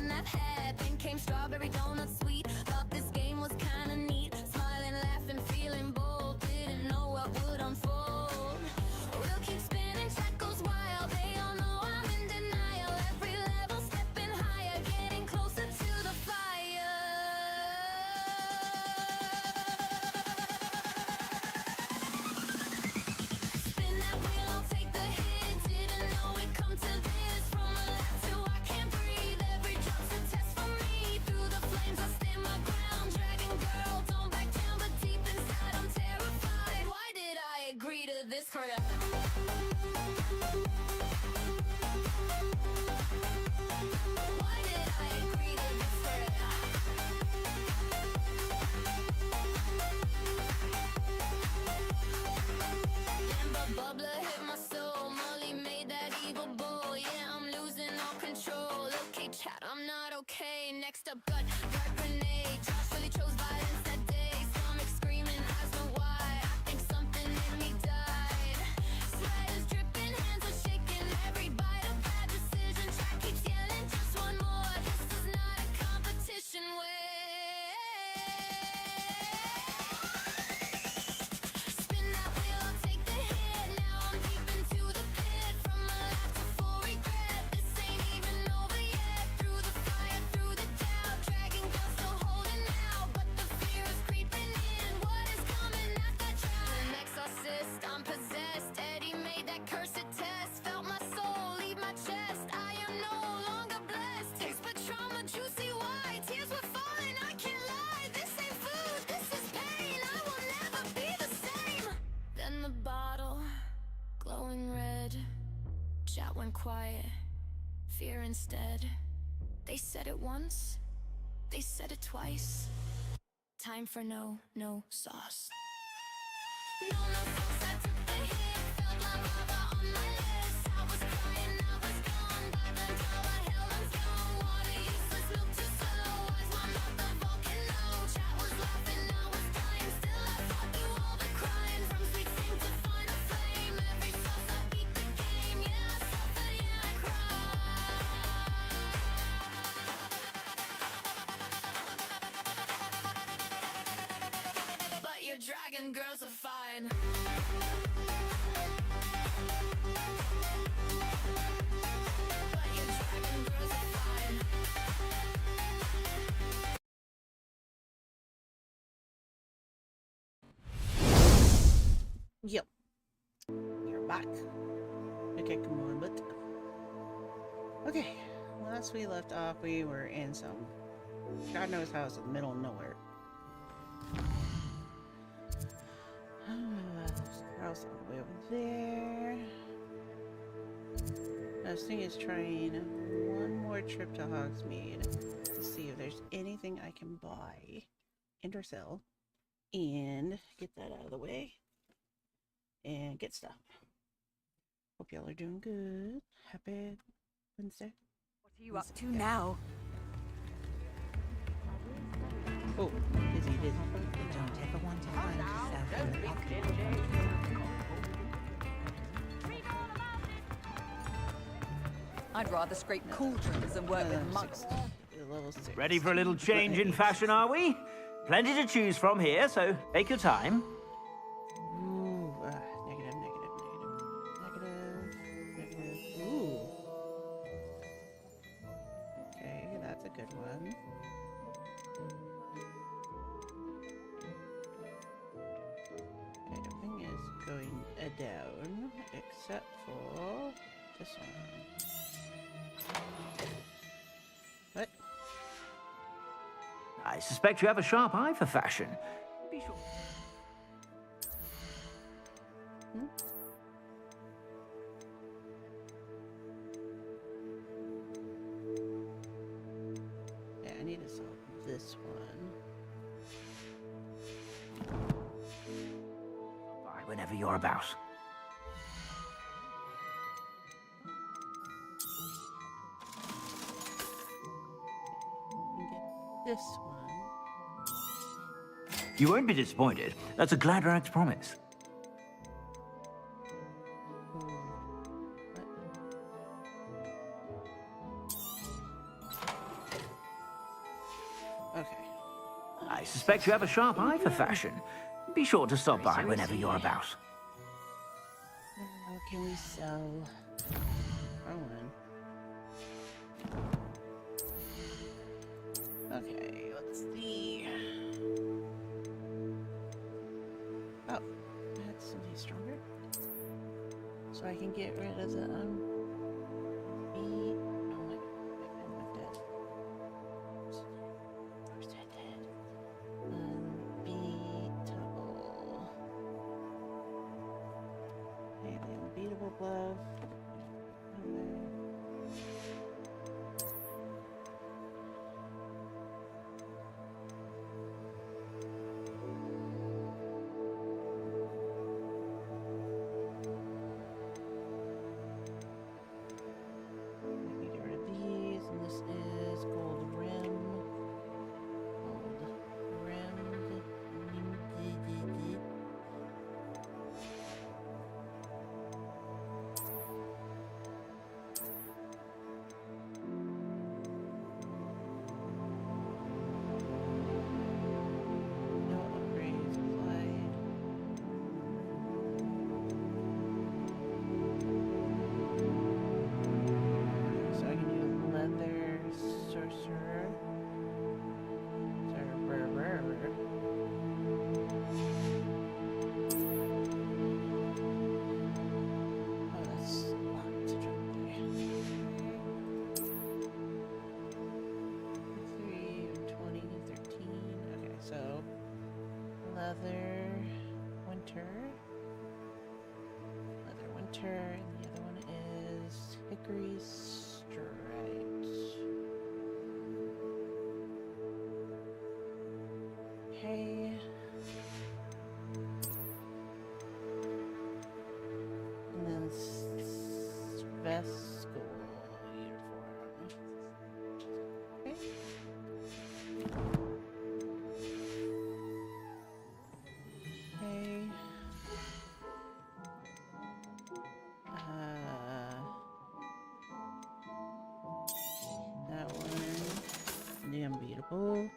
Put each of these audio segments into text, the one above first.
when that happened. Came strawberry donut sweet. Thought this game was kinda neat. Smiling, laughing, feeling bold. Didn't know what would unfold. We'll keep spinning, track goes wild. They all know I'm in denial. Every level stepping higher, getting closer to the fire. Spin that wheel, I'll take the hit. Didn't know it'd come to this. From a lap to I can't breathe. Every drop's a test for me. Through the flames, I stand my ground. Dragon girl, don't back down, but deep inside I'm terrified. Why did I agree to this crap? Why did I agree to this crap? Amber bubbler hit my soul. Molly made that evil bowl. Yeah, I'm losing all control. Okay, chat, I'm not okay. Next up, gut grenade. Josh really chose violence that day. Stomach screaming, eyes went wide. I think something in me died. Sweat is dripping, hands are shaking. Every bite a bad decision. Track keeps yelling, just one more. This is not a competition. Spin that wheel, I'll take the hit. Now I'm deep into the pit. From a laugh to full regret. This ain't even over yet. Through the fire, through the doubt. Dragon girl still holding out, but the fear is creeping in. What is coming after drought? An exorcist, I'm possessed. Eddie made that cursed test. Felt my soul leave my chest. I am no longer blessed. Taste but trauma, juicy white. Tears were falling, I can't lie. This ain't food, this is pain. I will never be the same. Then the bottle, glowing red. Chat went quiet, fear instead. They said it once, they said it twice. Time for no sauce. No sauce, I took the hit. Felt like lava on my list. I was crying, I was gone. By the dollar, hell I'm gone. Water useless, milk too slow. Eyes my mouth, the volcano. Chat was laughing, I was dying. Still I fought through all the crying. From sweet sing to final flame. Every sauce I beat the game. Yeah, I suffer, yeah, I cry. But your dragon girls are fine. But your dragon girls are fine. Yep. You're back. Okay, come on, but okay. Last we left off, we were in some God knows house in the middle of nowhere. House all the way over there. I was thinking is trying one more trip to Hogsmeade to see if there's anything I can buy and or sell and get that out of the way and get stuff. Hope y'all are doing good. Happy Wednesday. What are you up to now? Oh, dizzy. You don't ever want to find yourself in the pocket. I'd rather scrape cauldrons than work with monks. Level 6. Ready for a little change in fashion, are we? Plenty to choose from here, so take your time. Ooh, negative. Ooh. Okay, that's a good one. Okay, everything is going down except for this one. What? I suspect you have a sharp eye for fashion. Be sure. Yeah, I need to solve this one. Bye whenever you're about. This one. You won't be disappointed. That's a Gladrax promise. Okay. I suspect you have a sharp eye for fashion. Be sure to stop by whenever you're about. What can we sell? Wrong one. Okay, let's see. Oh, that's something stronger. So I can get rid of the B. Oh my god, my pen went dead. Where's that dead? Unbeatable. Okay, the unbeatable glove. Get rid of these, and this is gold rim. Gold rimmed. No upgrades applied. So I can do leather sorcerer. Oh, that's a lot to jump there. 3, 20, 13. Okay, so leather winter. Leather winter, and the other one is hickory striped. Okay. And then vest school uniform. Okay. Okay. That one. The unbeatable.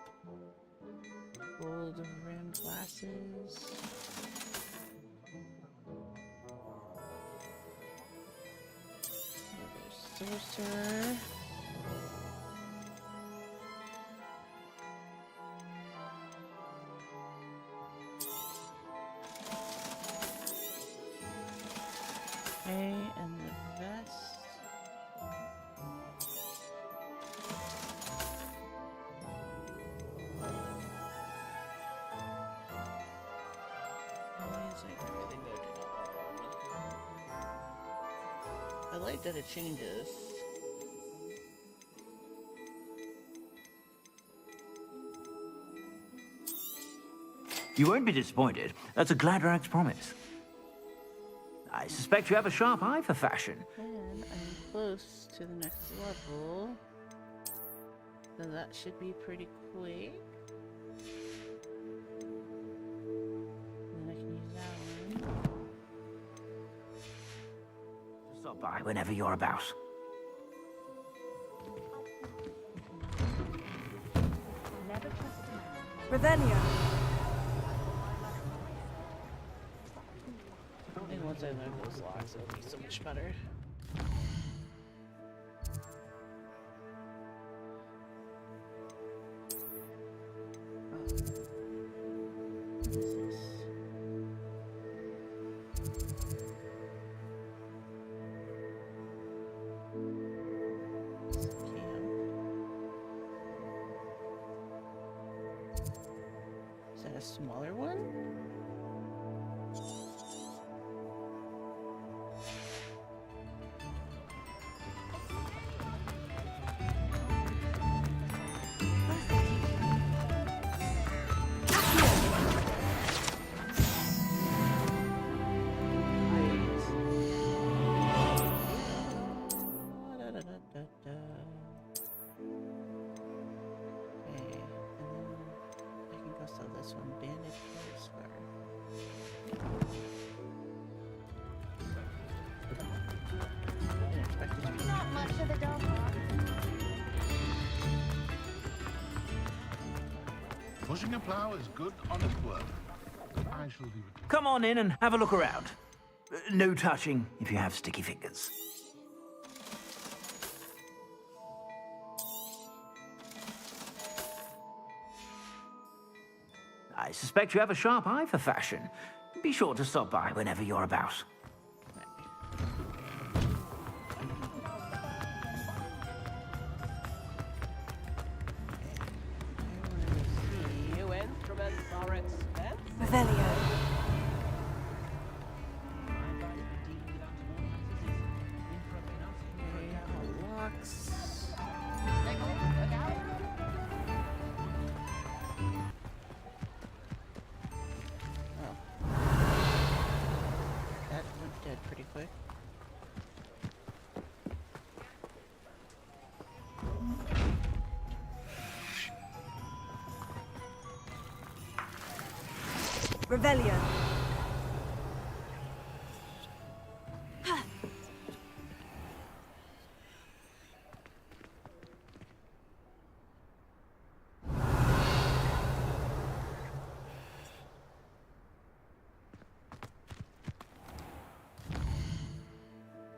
Gold rimmed glasses. Leather sorcerer. Okay, and the vest. It's like everything go down. I like that it changes. You won't be disappointed. That's a Gladrag's promise. I suspect you have a sharp eye for fashion. And I'm close to the next level. So that should be pretty quick. And then I can use that one. Stop by whenever you're about. Revelio. And once I learn those locks, it'll be so much better. Oh. What is this? It's a camp. Is that a smaller one? This one, bandage scar. Didn't expect it to be Not much of a dog walk. Pushing a plough is good, honest work. I shall be with you. Come on in and have a look around. No touching if you have sticky fingers. I suspect you have a sharp eye for fashion. Be sure to stop by whenever you're about. New instruments are expensive. Revelio. Locks. Oh. That went dead pretty quick. Revelio.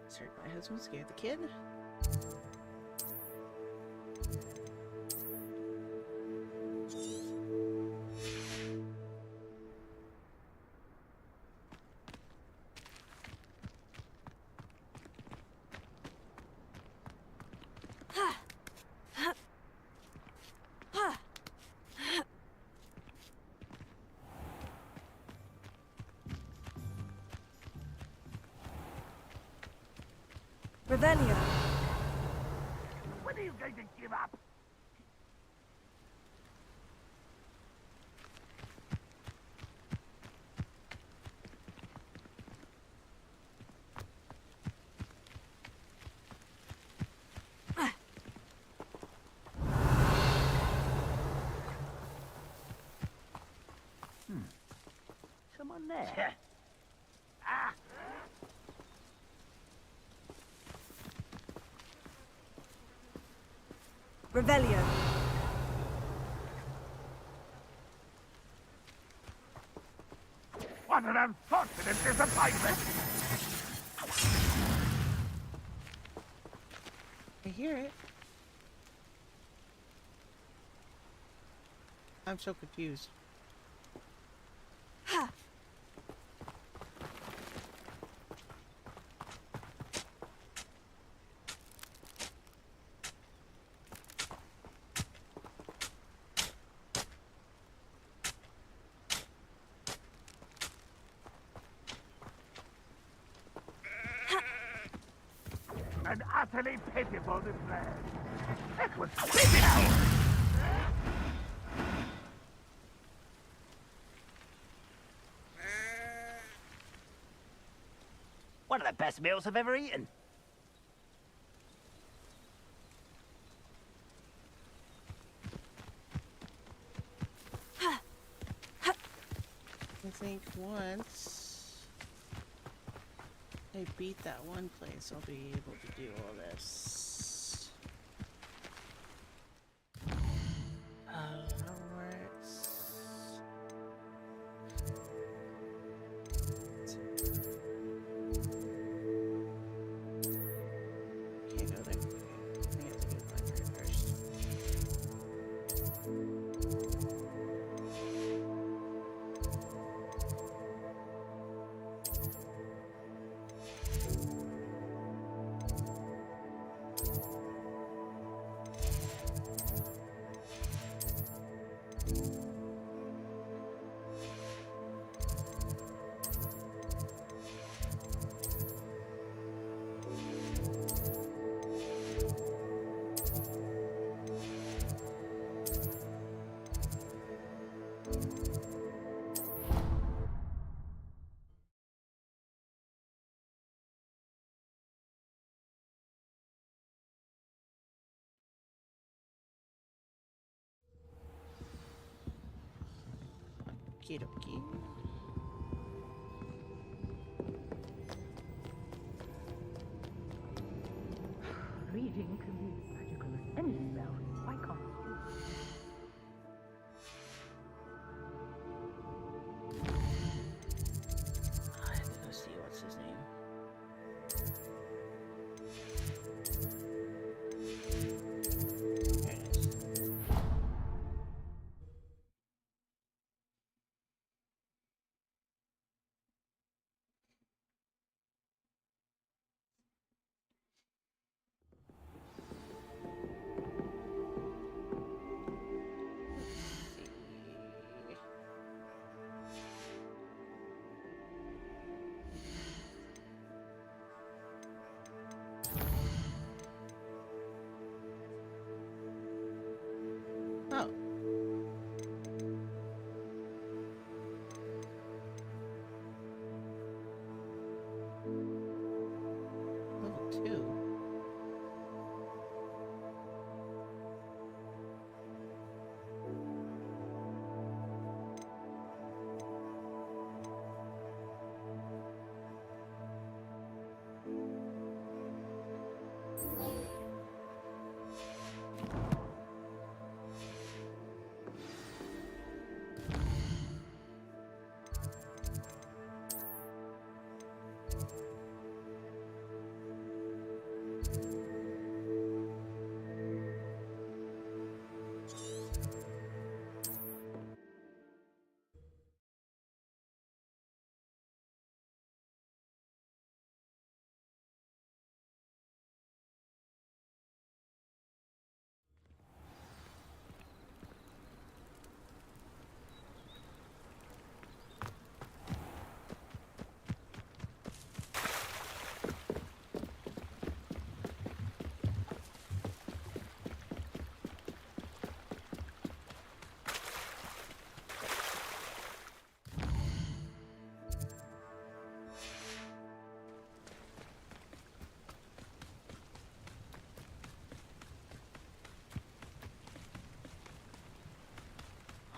Sorry, my husband scared the kid. Revelio. When are you going to give up? Someone there. Revelio. What an unfortunate disappointment! I hear it. I'm so confused. An utterly pitiful display. That was criminal! One of the best meals I've ever eaten. I think once I beat that one place, I'll be able to do all this. Hogwarts. Can't go there. I have to do the library first. Okie dokie. Reading can be as magical as any spell. Why can't you?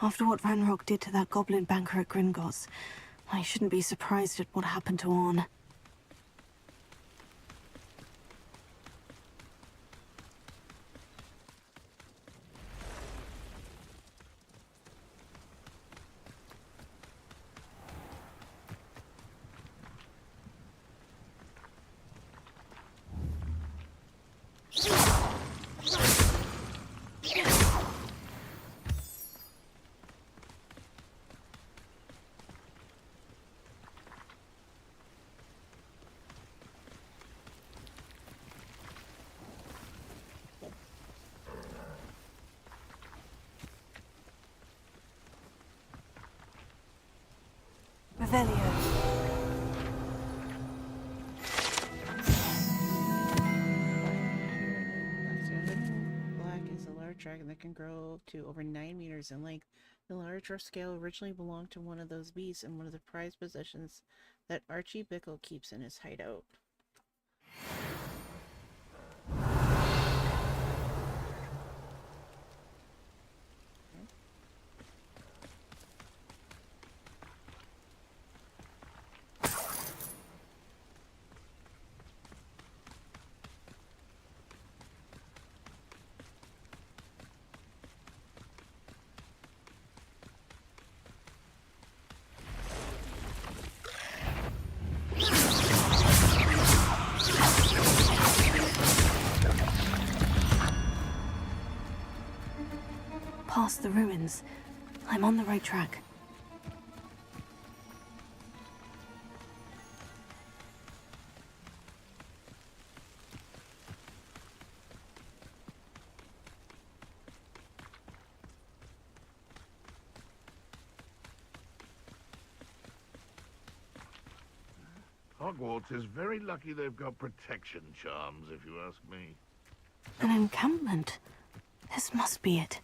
After what Ranrock did to that goblin banker at Gringotts, I shouldn't be surprised at what happened to Orn. Revelio. Black is a large dragon that can grow to over 9 meters in length. The larger scale originally belonged to one of those beasts and one of the prized possessions that Archie Bickle keeps in his hideout. Past the ruins. I'm on the right track. Hogwarts is very lucky they've got protection charms, if you ask me. An encampment. This must be it.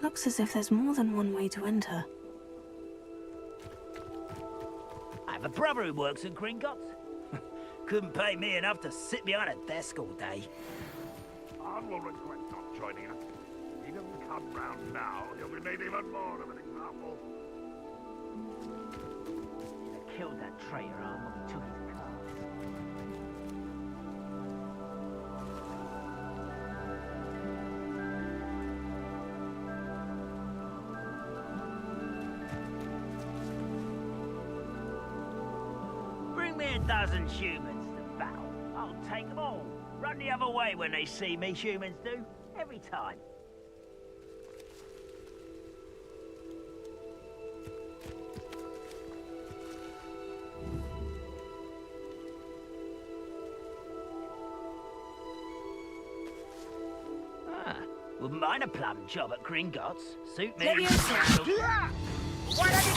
Looks as if there's more than one way to enter. I have a brother who works in Gringotts. Couldn't pay me enough to sit behind a desk all day. Arn will regret not joining us. He doesn't come round now, he'll be made even more of an example. Should have killed that traitor Arn when we took his cards. Bring me a dozen humans to battle. I'll take them all. Run the other way when they see me, humans do. Every time. Wouldn't mind a plum job at Gringotts. Suit me. Leviosa! Why don't you...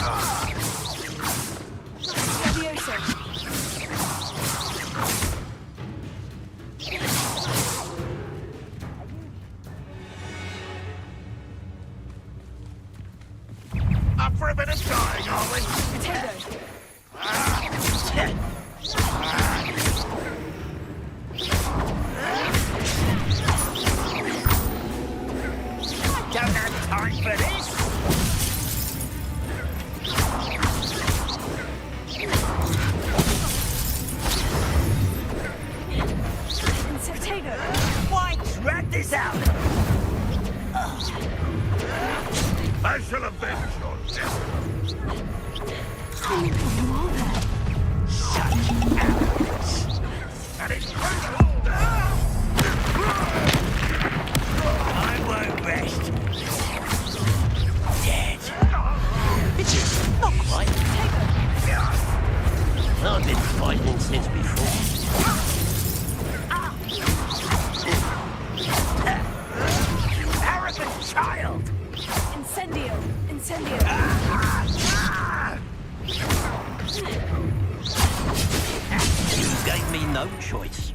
Leviosa! Up for a bit of dying, are we? Potato! I don't have time for this. Potato! Why drag this out? I shall avenge your death. Who are there? Such arrogance. And it's criminal! I won't rest. Dead. Not quite. I've been fighting since before. Arrogant child! Incendio! Incendio! You gave me no choice.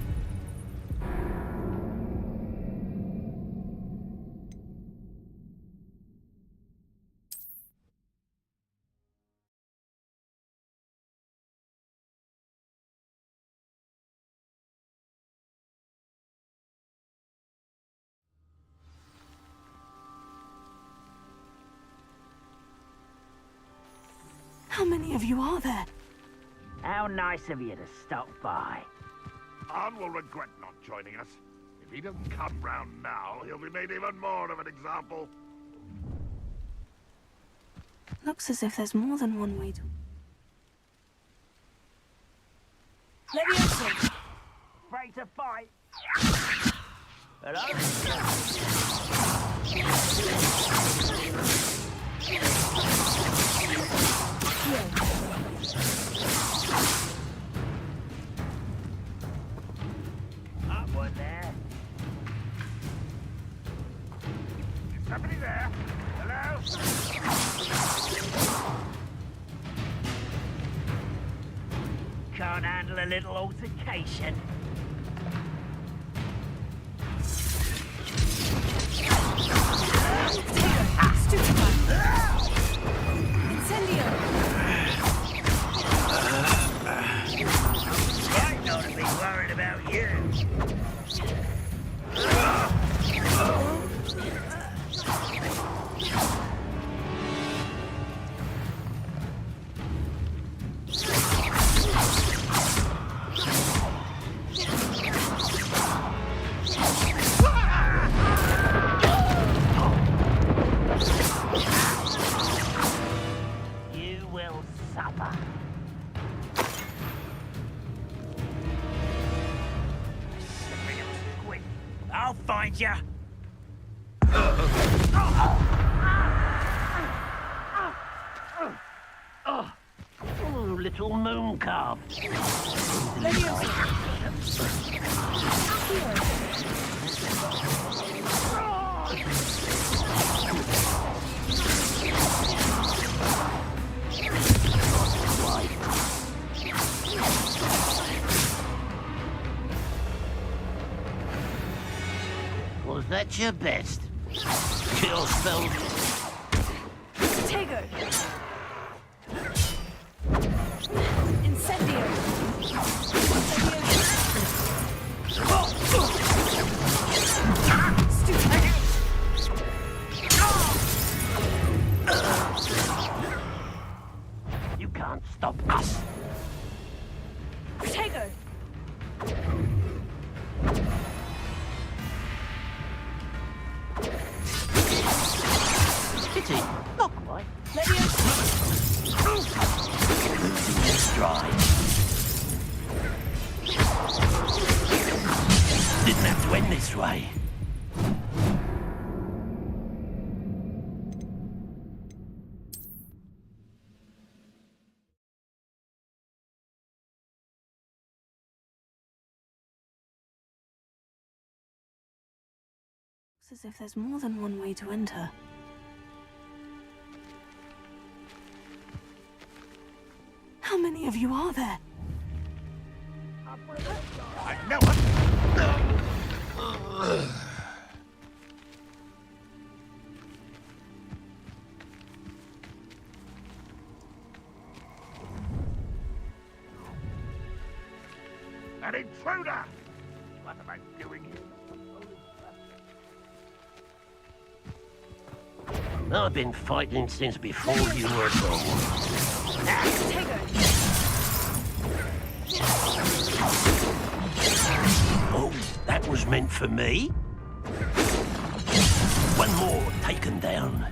How many of you are there? How nice of you to stop by. Arn will regret not joining us. If he doesn't come round now, he'll be made even more of an example. Looks as if there's more than one way to... Leviosa! Afraid to fight? Hello? Upward there. Is somebody there? Hello? Can't handle a little altercation. Right not to be worried about you. You will suffer. Sipping of squid. I'll find you. Oh, little moon calf. Was that your best? Kill spell. Tego! Incendio! You can't stop us. Tego! Pity. Not quite. Leviosa! Losing your stride. Didn't have to end this way. Looks as if there's more than one way to enter. How many of you are there? I know it! An intruder! What am I doing here? I've been fighting since before you were born. Tego! Oh, that was meant for me? One more taken down.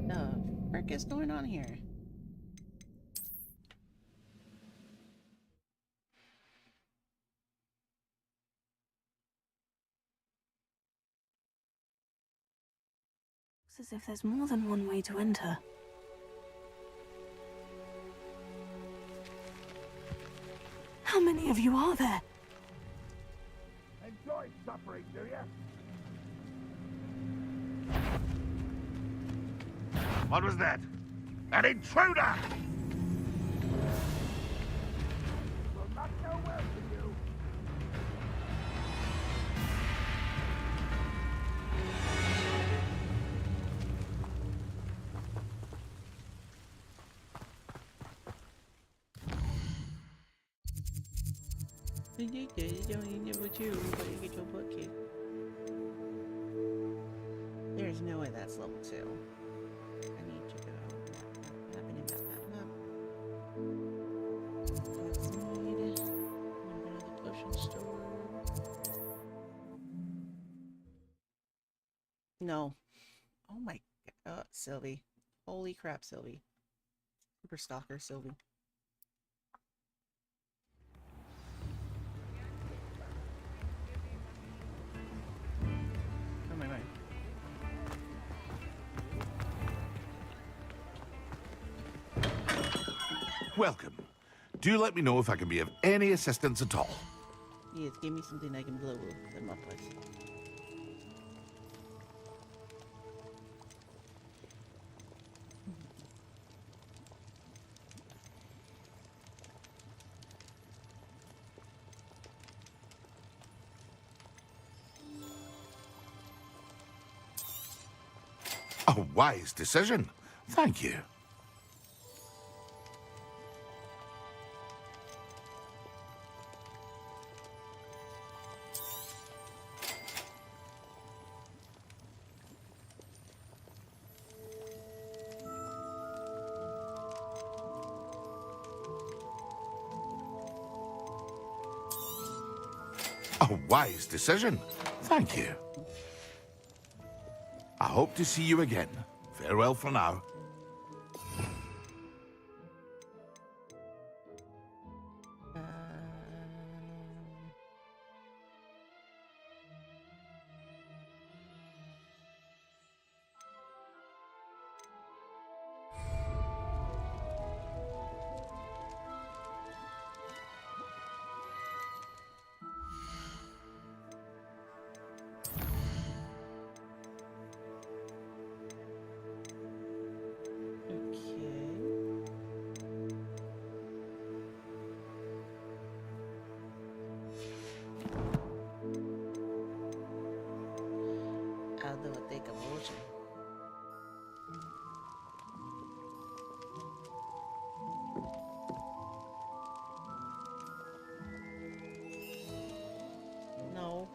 The frick is going on here? Looks as if there's more than one way to enter. How many of you are there? Enjoy suffering, do you? What was that? An intruder! Will not go well for you. Don't even know what you get your butt kicked. There's no way that's level 2. I need to go No. Oh my god, Sylvie. Holy crap, Sylvie. Super stalker, Sylvie. Oh my mind. Welcome. Do let me know if I can be of any assistance at all. Yes, give me something I can blow them up with. A wise decision. Thank you. A wise decision. Thank you. I hope to see you again. Farewell for now. I'll do a take a motion. No.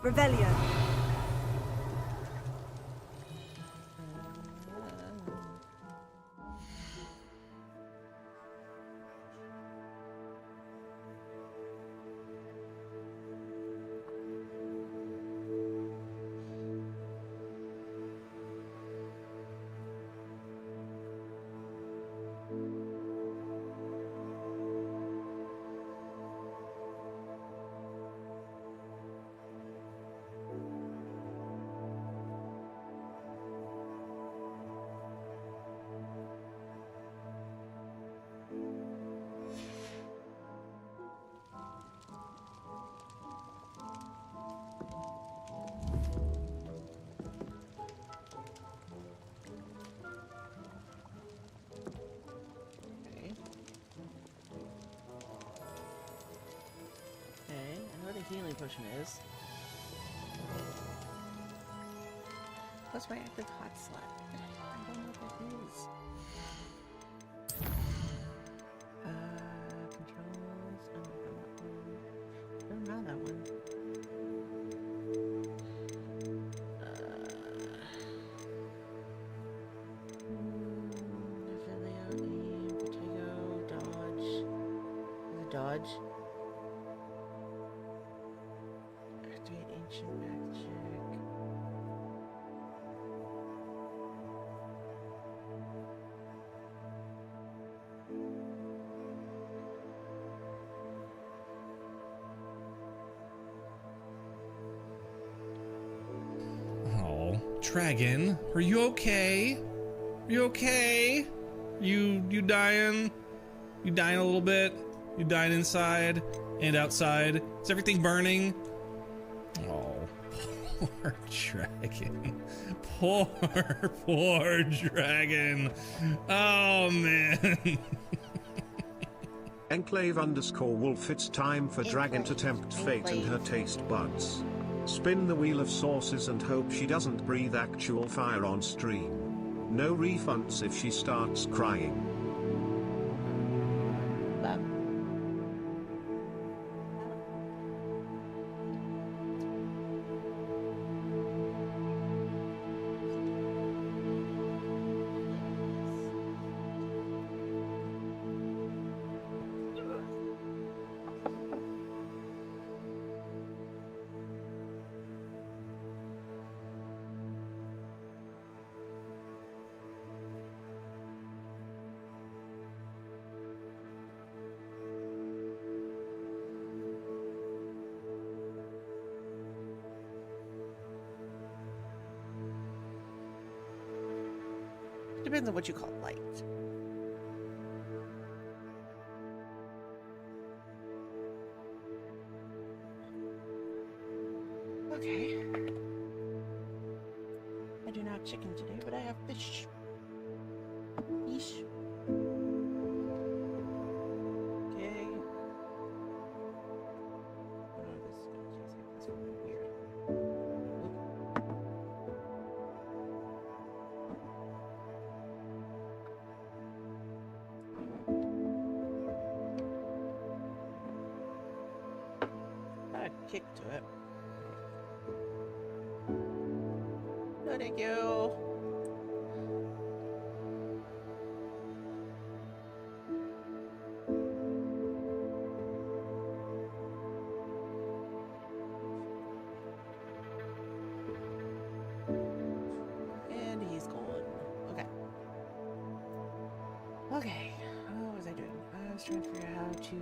Revelio. Okay. Okay, I know what a healing potion is. What's my active hot slot? I don't know what that is. Controls. I don't know that one. Affiliate, aim, potato, dodge. Dodge. Activate ancient magic. Oh, Dragon, are you okay? Are you okay? You dying? You dying a little bit? You dying inside and outside? Is everything burning? Oh, poor Dragon. Poor Dragon. Oh, man. Enclave_wolf, it's time for Dragon to tempt fate and her taste buds. Spin the wheel of sauces and hope she doesn't breathe actual fire on stream. No refunds if she starts crying. Depends on what you call light. Okay. I do not have chicken today, but I have fish. Yeesh. Okay. Oh, this is gonna taste like this one. Weird. Got a kick to it. No, thank you. And he's gone. Okay. Okay. What was I doing? I was trying to figure out how to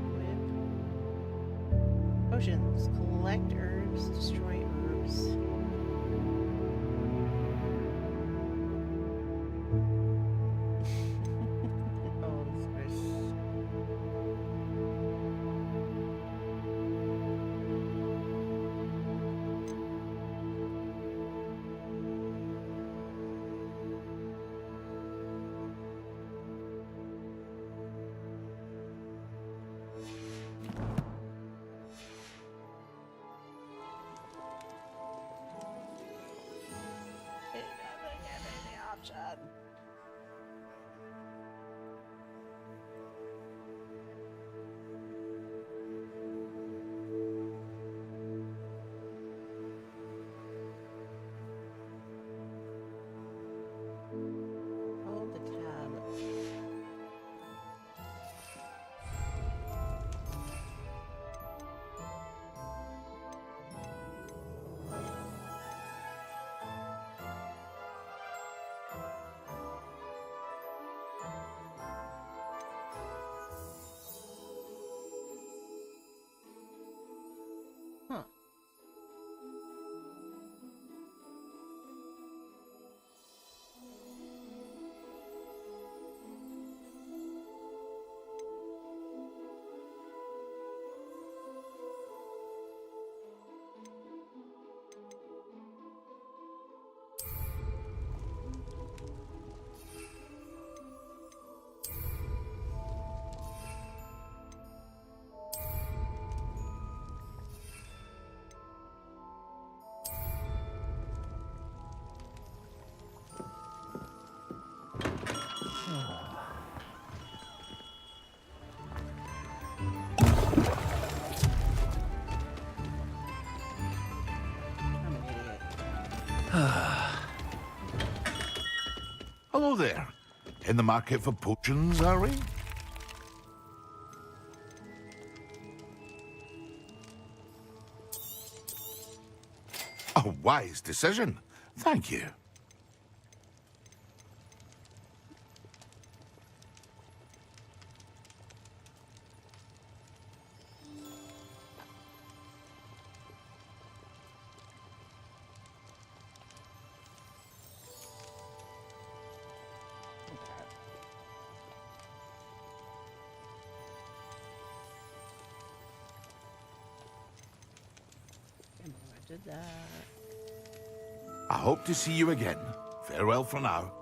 equip potions. Collect herbs, destroy herbs. Oh, this is it doesn't give me the option. Hold the tab. Huh. I'm an idiot. Hello there. In the market for potions, are we? A wise decision. Thank you. I did that. I hope to see you again. Farewell for now.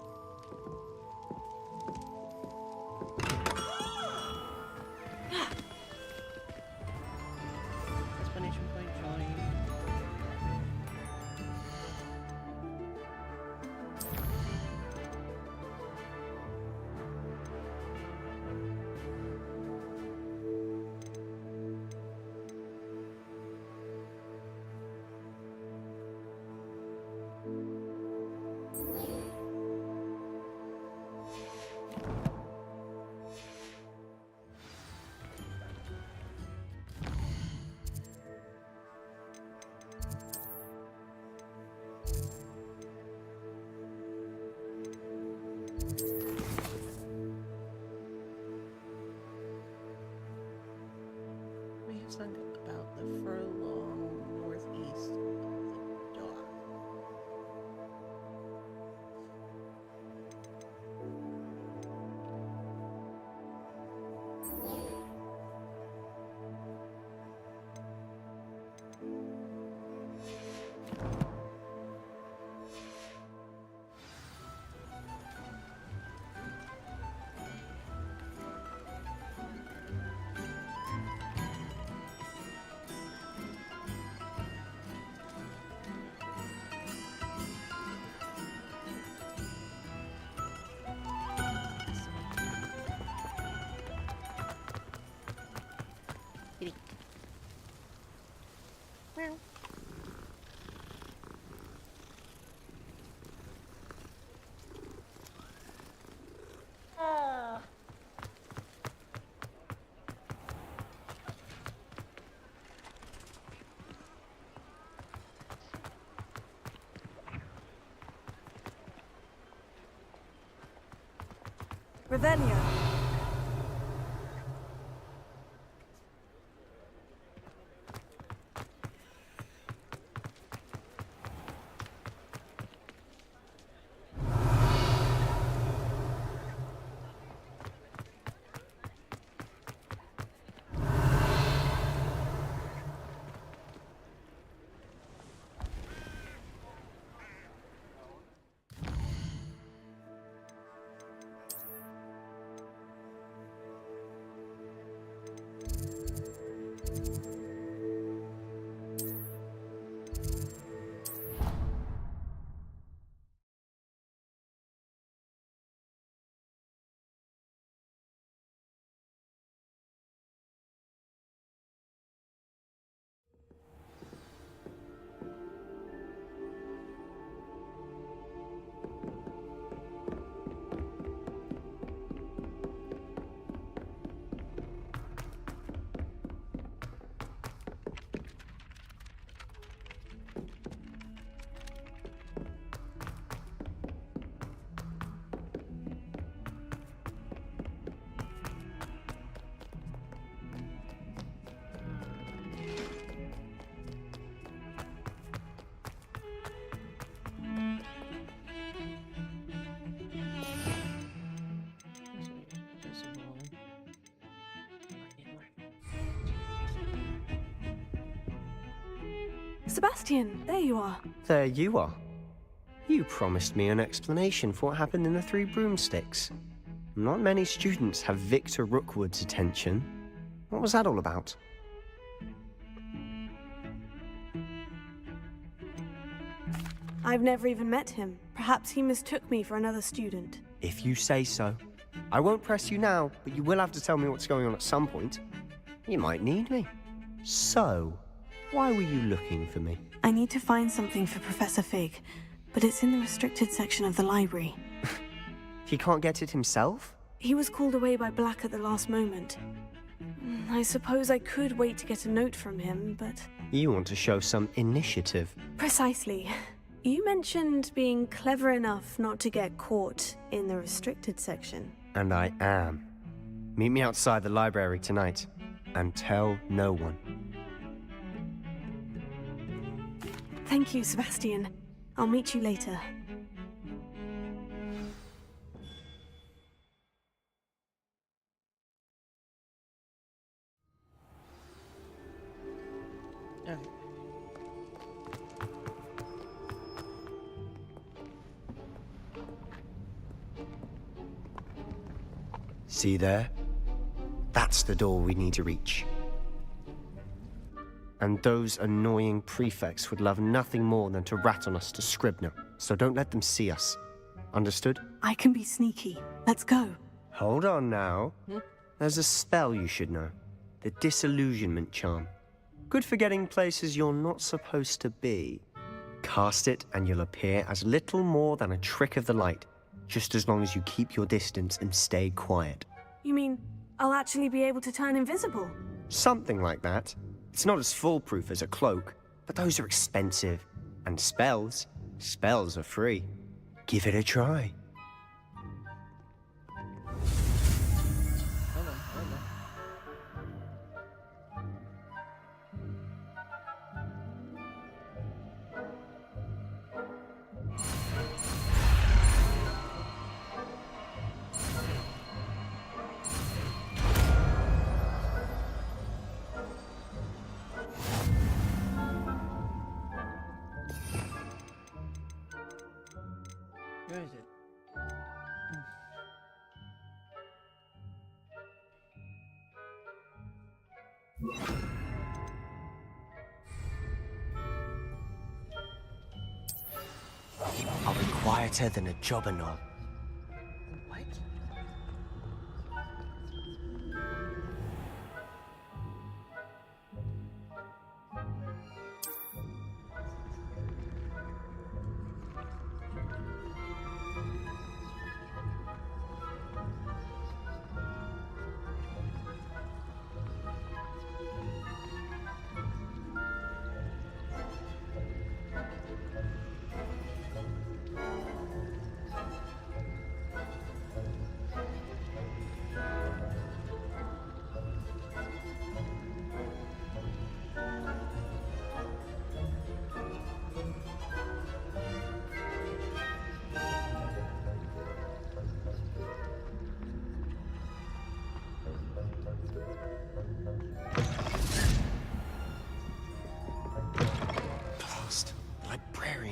Explanation point showing. We have sung about the furlong northeast. Revelio. Sebastian, there you are. There you are. You promised me an explanation for what happened in the Three Broomsticks. Not many students have Victor Rookwood's attention. What was that all about? I've never even met him. Perhaps he mistook me for another student. If you say so. I won't press you now, but you will have to tell me what's going on at some point. You might need me. So, why were you looking for me? I need to find something for Professor Fig, but it's in the restricted section of the library. He can't get it himself? He was called away by Black at the last moment. I suppose I could wait to get a note from him, but... You want to show some initiative. Precisely. You mentioned being clever enough not to get caught in the restricted section. And I am. Meet me outside the library tonight, and tell no one. Thank you, Sebastian. I'll meet you later. Okay. See there? That's the door we need to reach. And those annoying prefects would love nothing more than to rat on us to Scribner, so don't let them see us. Understood? I can be sneaky. Let's go. Hold on now. There's a spell you should know. The Disillusionment Charm. Good for getting places you're not supposed to be. Cast it and you'll appear as little more than a trick of the light, just as long as you keep your distance and stay quiet. You mean I'll actually be able to turn invisible? Something like that. It's not as foolproof as a cloak, but those are expensive. And spells are free. Give it a try. Where is it? I'll be quieter than a jobberknoll. What?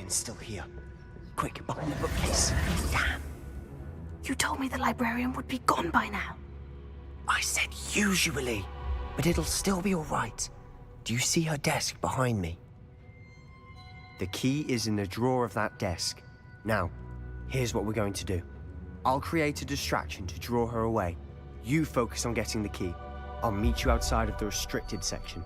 librarian's still here. Quick, behind the bookcase. Damn. You told me the librarian would be gone by now. I said usually, but it'll still be all right. Do you see her desk behind me? The key is in the drawer of that desk. Now, here's what we're going to do. I'll create a distraction to draw her away. You focus on getting the key. I'll meet you outside of the restricted section.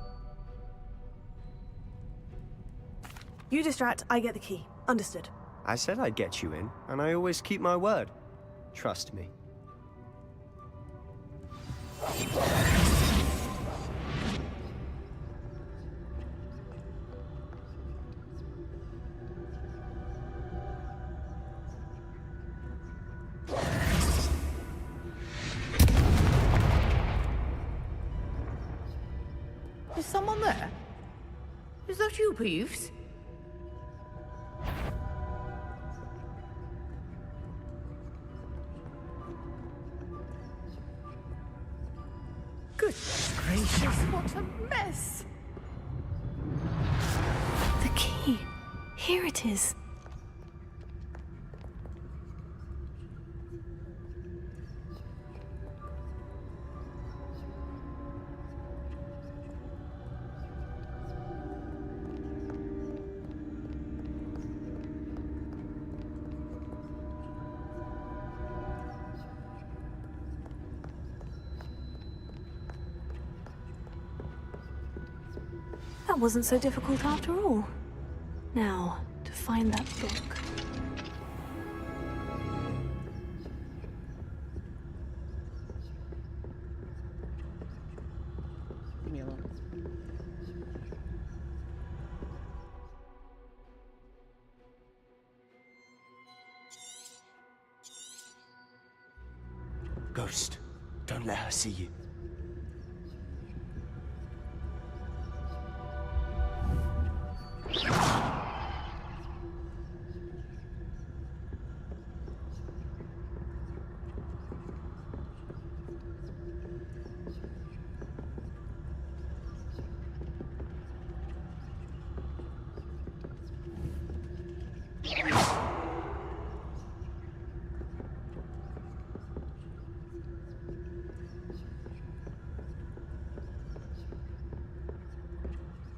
You distract, I get the key. Understood. I said I'd get you in, and I always keep my word. Trust me. Is someone there? Is that you, Peeves? Goodness gracious, what a mess! The key. Here it is. That wasn't so difficult after all. Now, to find that book. Leave me alone. Ghost, don't let her see you.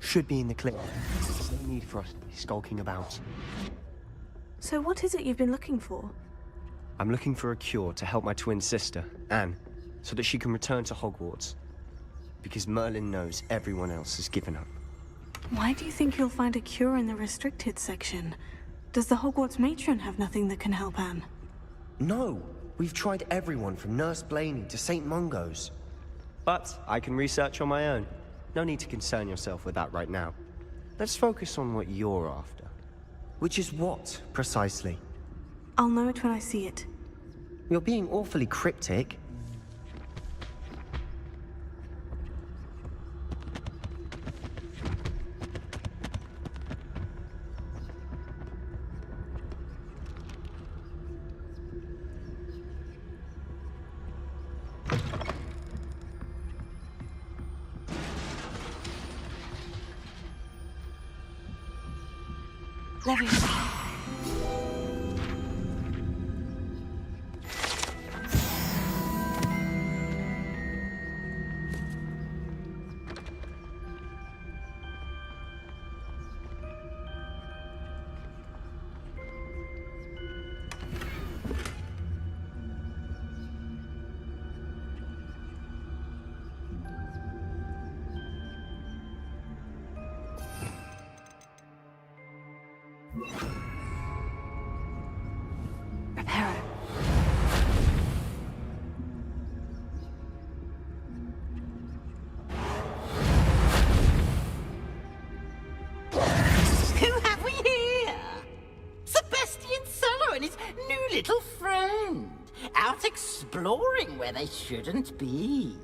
Should be in the clear. There's no need for us to be skulking about. So what is it you've been looking for? I'm looking for a cure to help my twin sister, Anne, so that she can return to Hogwarts. Because Merlin knows everyone else has given up. Why do you think you'll find a cure in the restricted section? Does the Hogwarts matron have nothing that can help Anne? No! We've tried everyone from Nurse Blaney to St. Mungo's. But I can research on my own. No need to concern yourself with that right now. Let's focus on what you're after. Which is what, precisely? I'll know it when I see it. You're being awfully cryptic. Leviosa. Prepare. Who have we here? Sebastian Solo and his new little friend. Out exploring where they shouldn't be.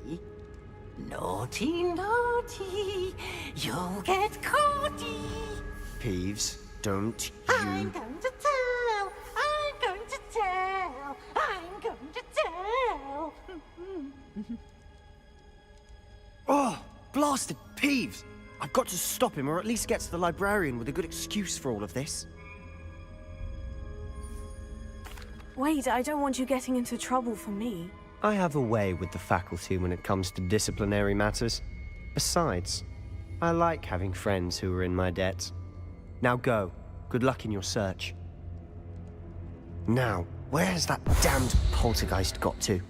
Naughty, naughty. You'll get caughty. Peeves, don't you... I'm going to tell. I'm going to tell. I'm going to tell. Oh, blasted Peeves! I've got to stop him, or at least get to the librarian with a good excuse for all of this. Wait, I don't want you getting into trouble for me. I have a way with the faculty when it comes to disciplinary matters. Besides, I like having friends who are in my debt. Now go. Good luck in your search. Now, where has that damned poltergeist got to?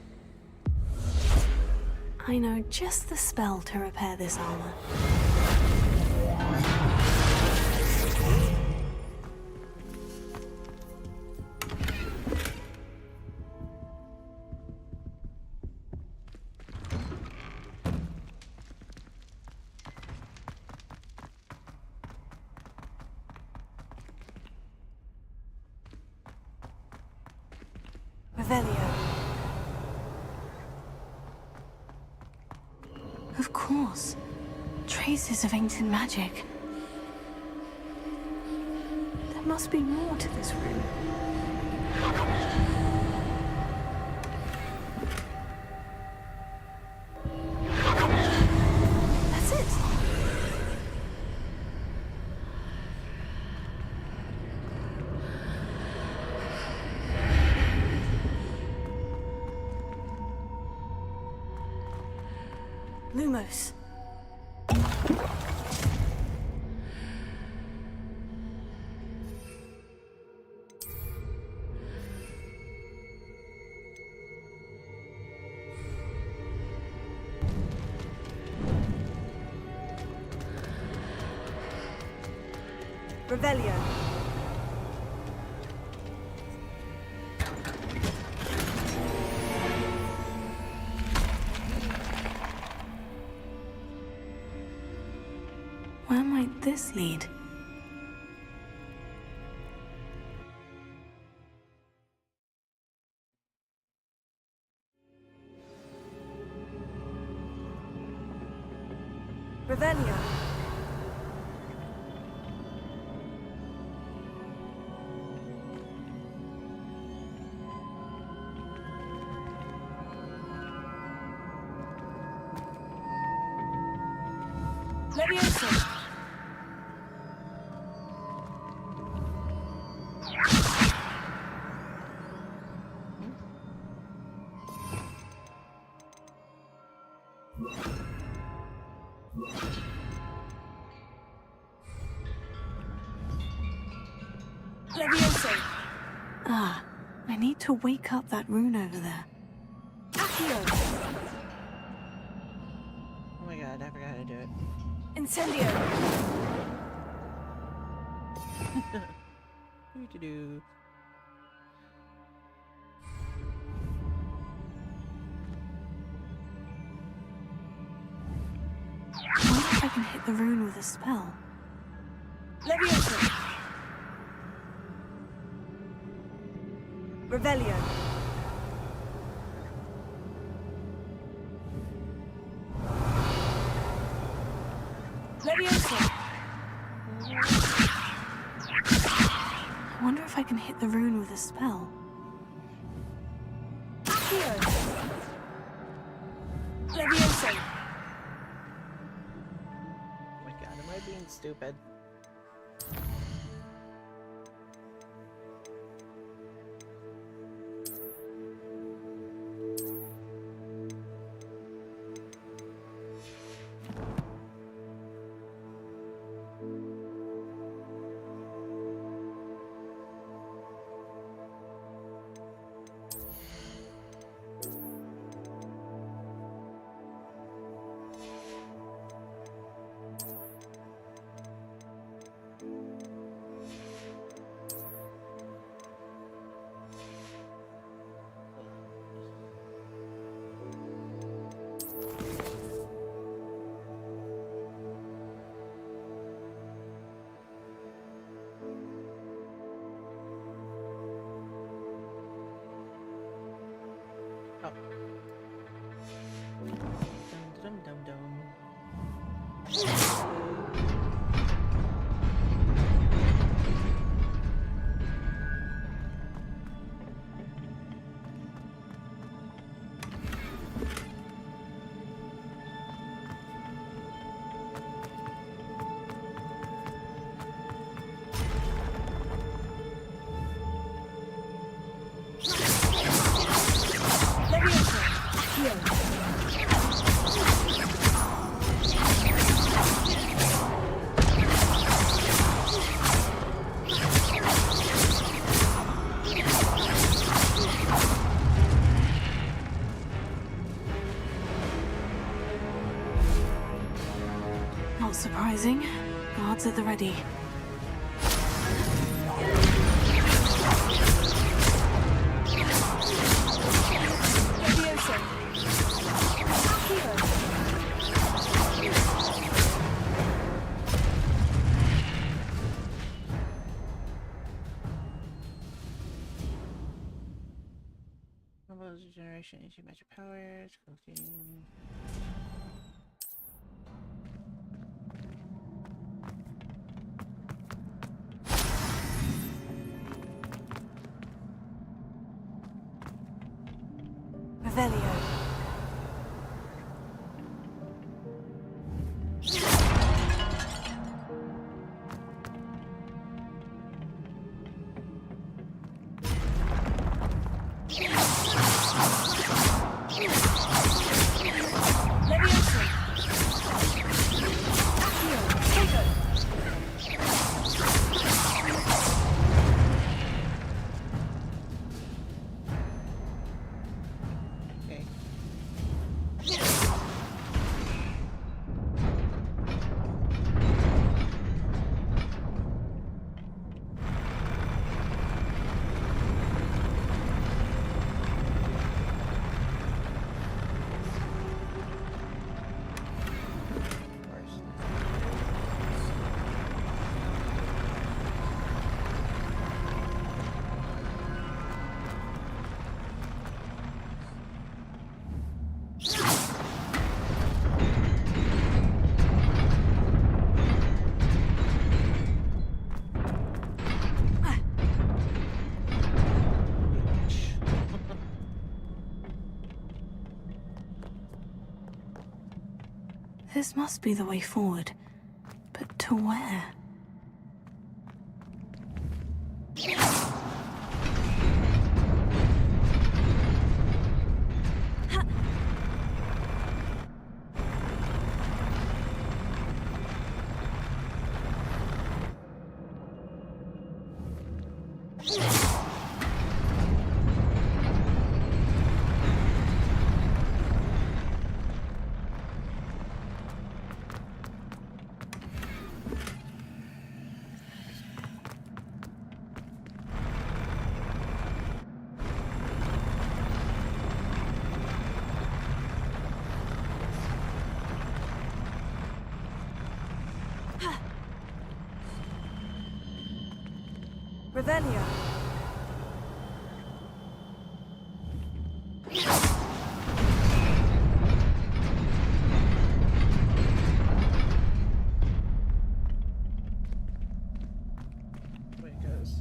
I know just the spell to repair this armor. Revelio. Of course. Traces of ancient magic. There must be more to this room. That's it. Lumos. Revelio. Where might this lead? Revelio. Levioso. Levioso. Ah, I need to wake up that rune over there. Accio. Oh my god, I forgot how to do it. Incendio. Do. I wonder if I can hit the rune with a spell. Levioso. Revelio. Levioso. I wonder if I can hit the rune with a spell. Accio. Levioso. Oh my god, am I being stupid? Oh. Dum dum dum dum. Not surprising. Guards at the ready. Generation into magic powers. Cooking. Revelio. This must be the way forward. But to where? Revelio. Way it goes.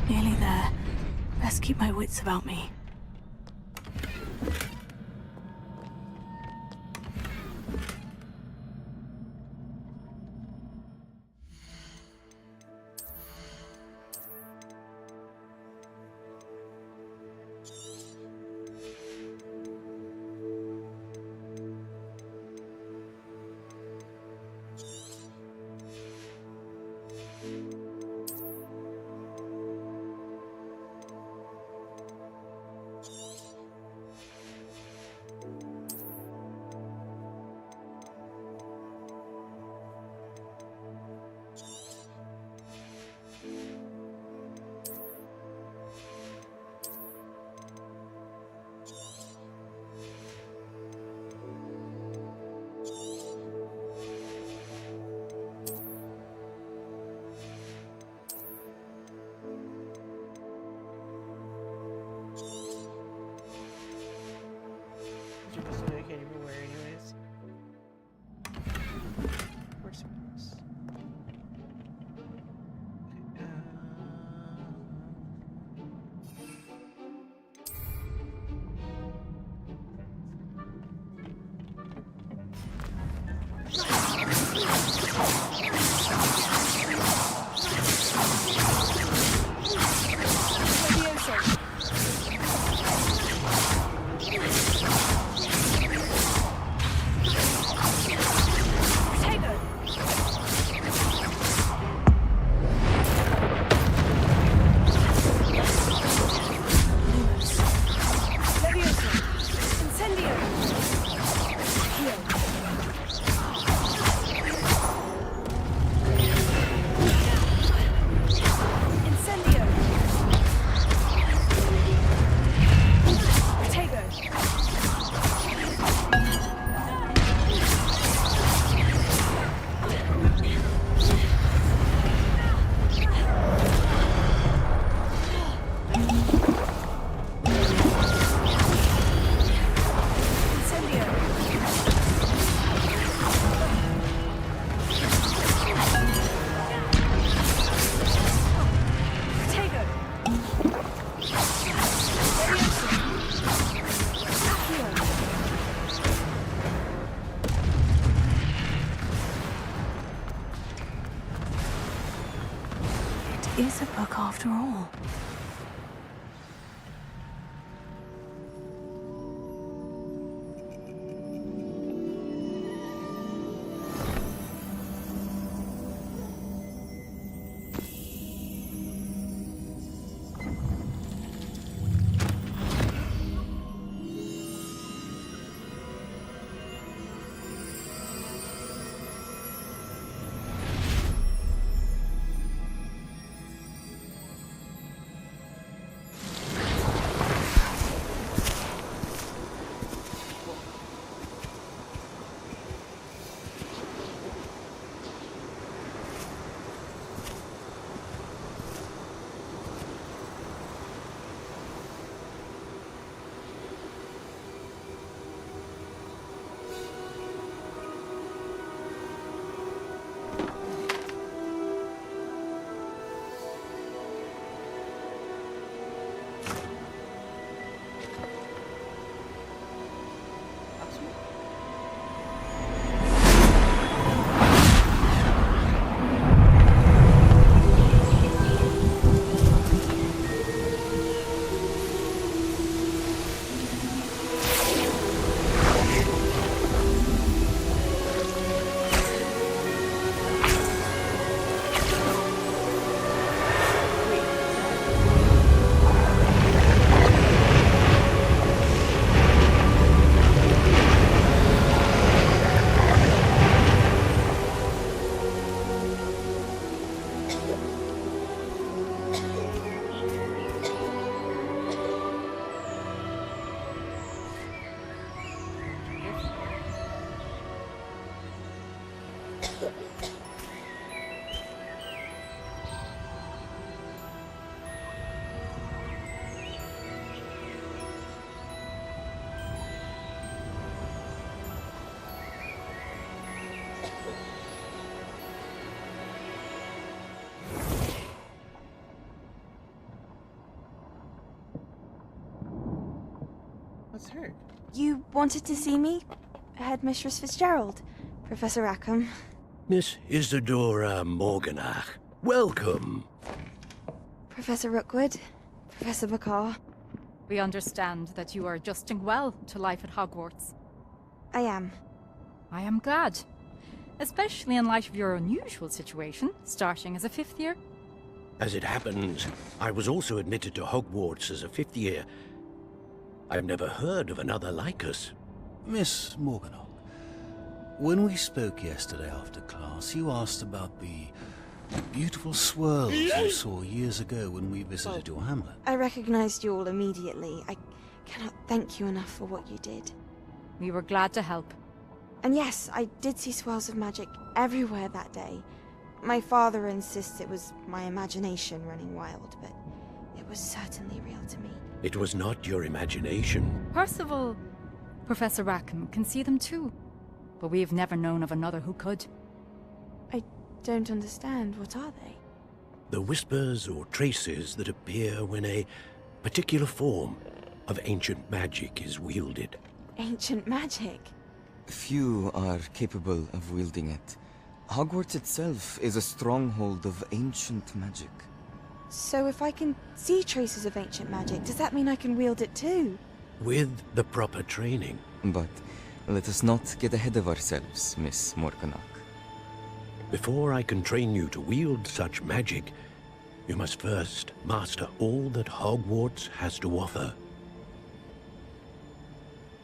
Nearly there. Best keep my wits about me. Just located everywhere anyways. We're supposed. is a book after all? What's her? You wanted to see me? Headmistress Fitzgerald, Professor Rackham. Miss Isadora Morganach, welcome. Professor Rookwood, Professor Bakar. We understand that you are adjusting well to life at Hogwarts. I am. I am glad. Especially in light of your unusual situation, starting as a 5th year. As it happens, I was also admitted to Hogwarts as a 5th year. I've never heard of another like us. Miss Morganach, when we spoke yesterday after class, you asked about the beautiful swirls you saw years ago when we visited your hamlet. I recognized you all immediately. I cannot thank you enough for what you did. We were glad to help. And yes, I did see swirls of magic everywhere that day. My father insists it was my imagination running wild, but it was certainly real to me. It was not your imagination. Percival, Professor Rackham can see them too. But we have never known of another who could. I don't understand. What are they? The whispers or traces that appear when a particular form of ancient magic is wielded. Ancient magic? Few are capable of wielding it. Hogwarts itself is a stronghold of ancient magic. So if I can see traces of ancient magic, does that mean I can wield it too? With the proper training. But let us not get ahead of ourselves, Miss Morganach. Before I can train you to wield such magic, you must first master all that Hogwarts has to offer.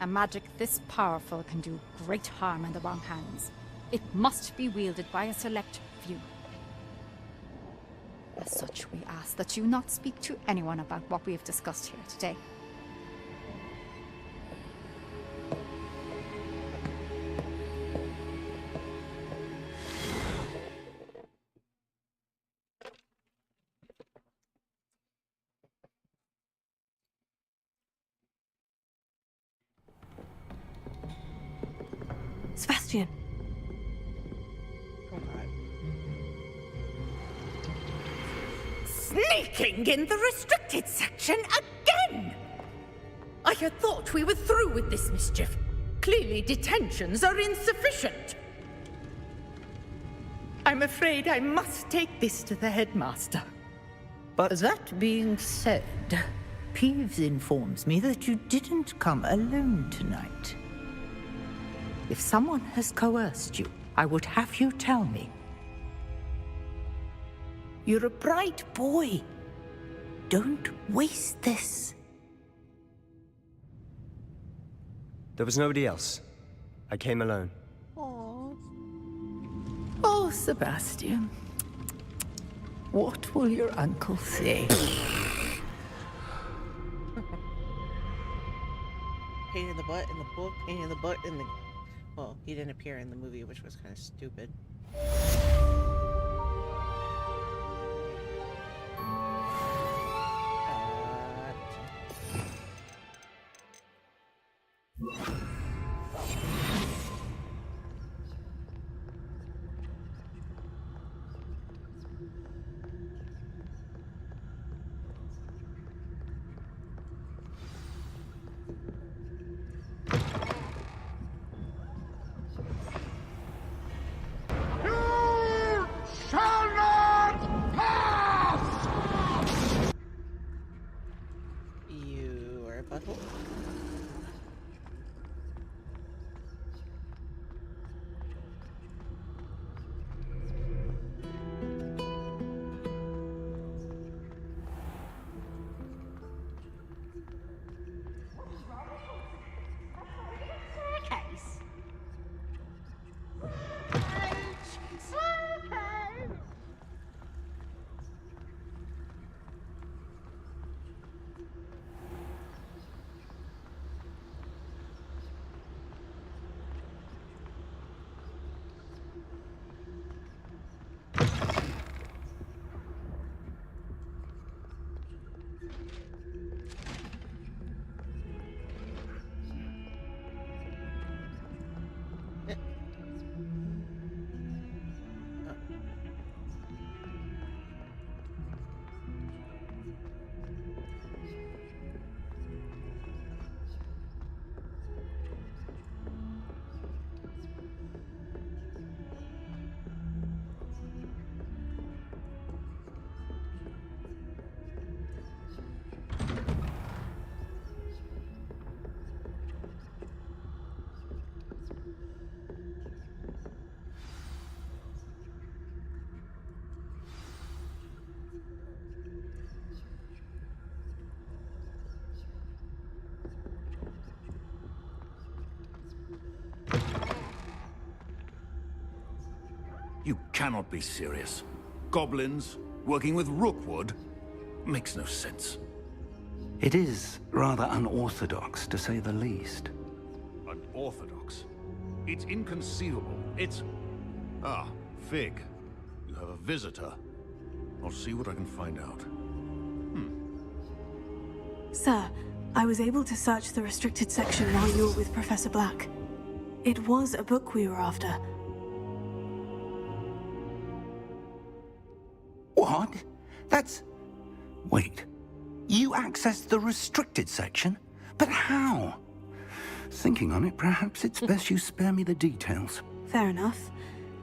A magic this powerful can do great harm in the wrong hands. It must be wielded by a select few. As such, we ask that you not speak to anyone about what we have discussed here today. Sebastian. Sneaking in the restricted section again! I had thought we were through with this mischief. Clearly detentions are insufficient. I'm afraid I must take this to the headmaster. But that being said, Peeves informs me that you didn't come alone tonight. If someone has coerced you, I would have you tell me. You're a bright boy. Don't waste this. there was nobody else. I came alone. Oh, Sebastian. What will your uncle say? Pain in the butt in the book, pain in the butt in the... Well, he didn't appear in the movie, which was kind of stupid. Shall not pass! You are a butthole? You cannot be serious. Goblins working with Rookwood makes no sense. It is rather unorthodox, to say the least. Unorthodox? It's inconceivable. It's... Ah, Fig. You have a visitor. I'll see what I can find out. Sir, I was able to search the restricted section while you were with Professor Black. It was a book we were after. What? That's... Wait. You accessed the restricted section? But how? Thinking on it, perhaps it's best you spare me the details. Fair enough.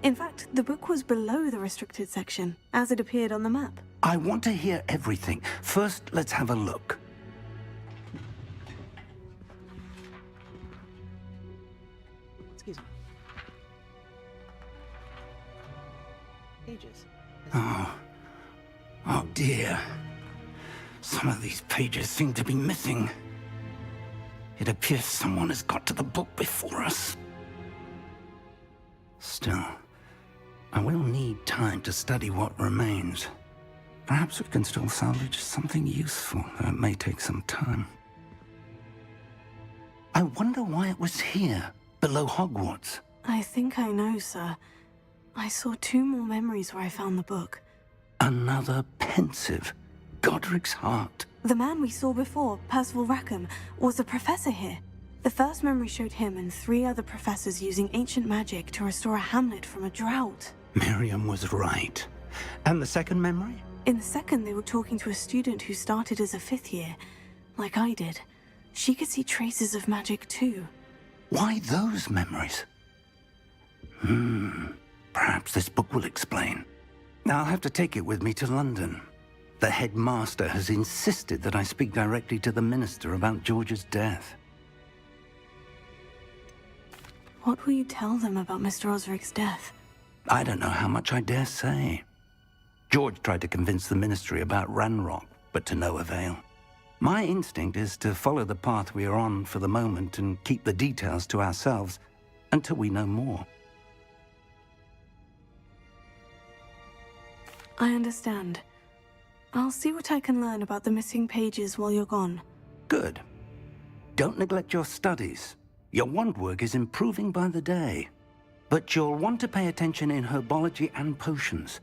In fact, the book was below the restricted section, as it appeared on the map. I want to hear everything. First, let's have a look. Excuse me. Pages. Oh dear. Some of these pages seem to be missing. It appears someone has got to the book before us. Still, I will need time to study what remains. Perhaps we can still salvage something useful, though it may take some time. I wonder why it was here, below Hogwarts. I think I know, sir. I saw 2 more memories where I found the book. Another pensive. Godric's heart. The man we saw before, Percival Rackham, was a professor here. The first memory showed him and 3 other professors using ancient magic to restore a hamlet from a drought. Miriam was right. And the second memory? In the second, they were talking to a student who started as a 5th year, like I did. She could see traces of magic too. Why those memories? Perhaps this book will explain. I'll have to take it with me to London. The headmaster has insisted that I speak directly to the minister about George's death. What will you tell them about Mr. Osric's death? I don't know how much I dare say. George tried to convince the ministry about Ranrock, but to no avail. My instinct is to follow the path we are on for the moment and keep the details to ourselves until we know more. I understand. I'll see what I can learn about the missing pages while you're gone. Good. Don't neglect your studies. Your wand work is improving by the day. But you'll want to pay attention in herbology and potions.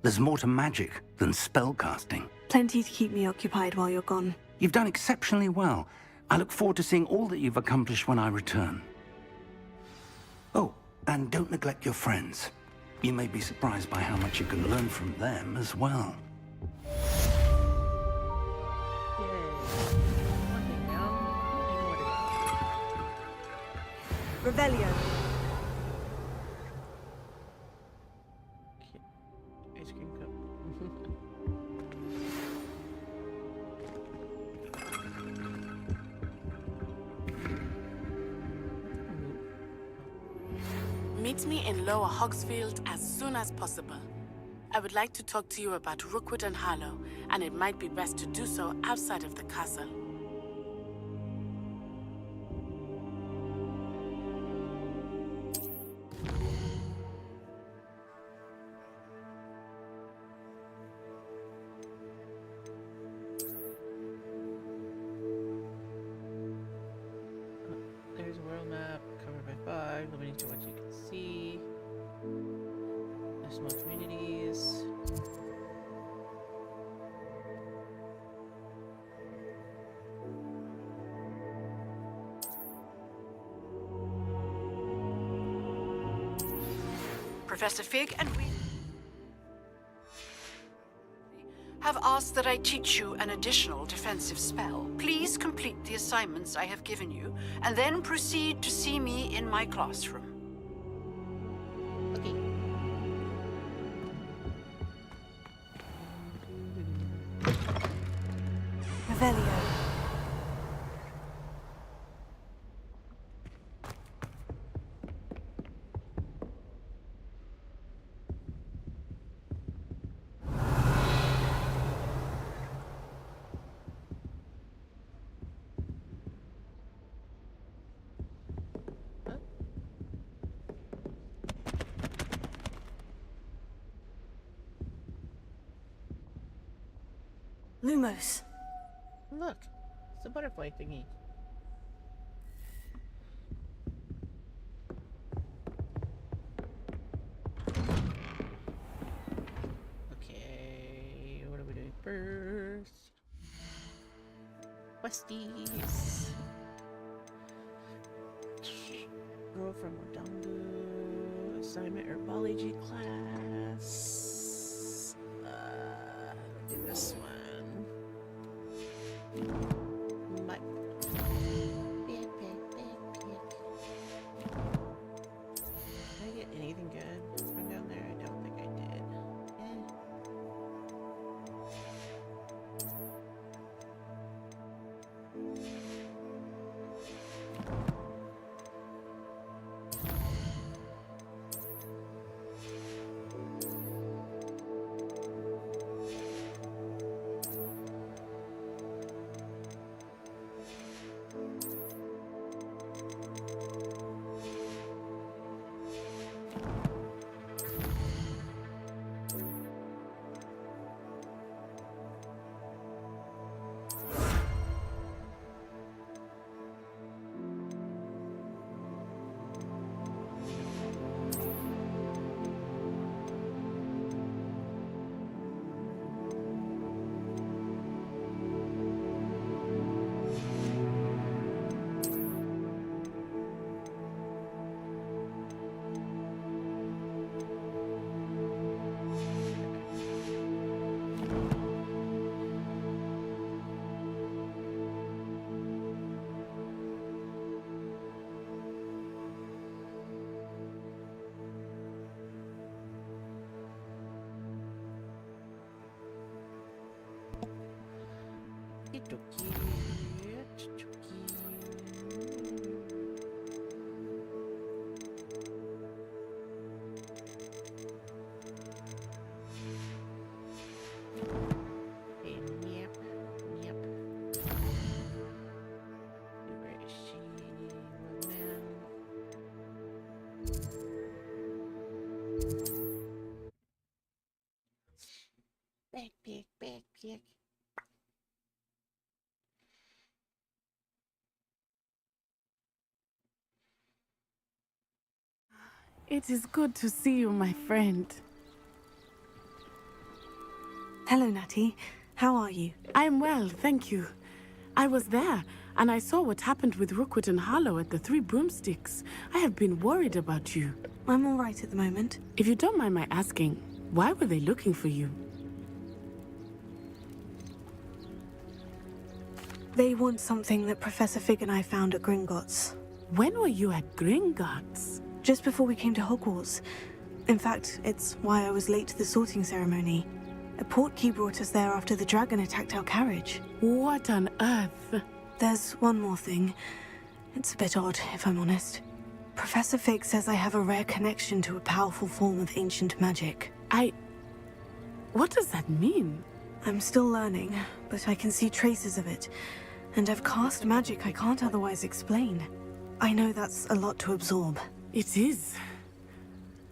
There's more to magic than spellcasting. Plenty to keep me occupied while you're gone. You've done exceptionally well. I look forward to seeing all that you've accomplished when I return. Oh, and don't neglect your friends. You may be surprised by how much you can learn from them as well. Revelio. Ice cream cup. Meet me in Lower Hogsfield as soon as possible. I would like to talk to you about Rookwood and Harlow, and it might be best to do so outside of the castle. There's a world map covered by 5, limiting to what you can see. There's small communities. Professor Fig and we have asked that I teach you an additional defensive spell. Please complete the assignments I have given you, and then proceed to see me in my classroom. Okay. Revelio. Lumos. Look, it's a butterfly thingy. Okay, what are we doing first? Westies. Girl from Odongo. Assignment herbology class. Do this one. But did I get anything good from down there? I don't think I did. Backpack. It is good to see you, my friend. Hello, Natty. How are you? I'm well, thank you. I was there, and I saw what happened with Rookwood and Harlow at the Three Broomsticks. I have been worried about you. I'm all right at the moment. If you don't mind my asking, why were they looking for you? They want something that Professor Fig and I found at Gringotts. When were you at Gringotts? Just before we came to Hogwarts. In fact, it's why I was late to the sorting ceremony. A portkey brought us there after the dragon attacked our carriage. What on earth? There's one more thing. It's a bit odd, if I'm honest. Professor Fig says I have a rare connection to a powerful form of ancient magic. What does that mean? I'm still learning, but I can see traces of it. And I've cast magic I can't otherwise explain. I know that's a lot to absorb. It is.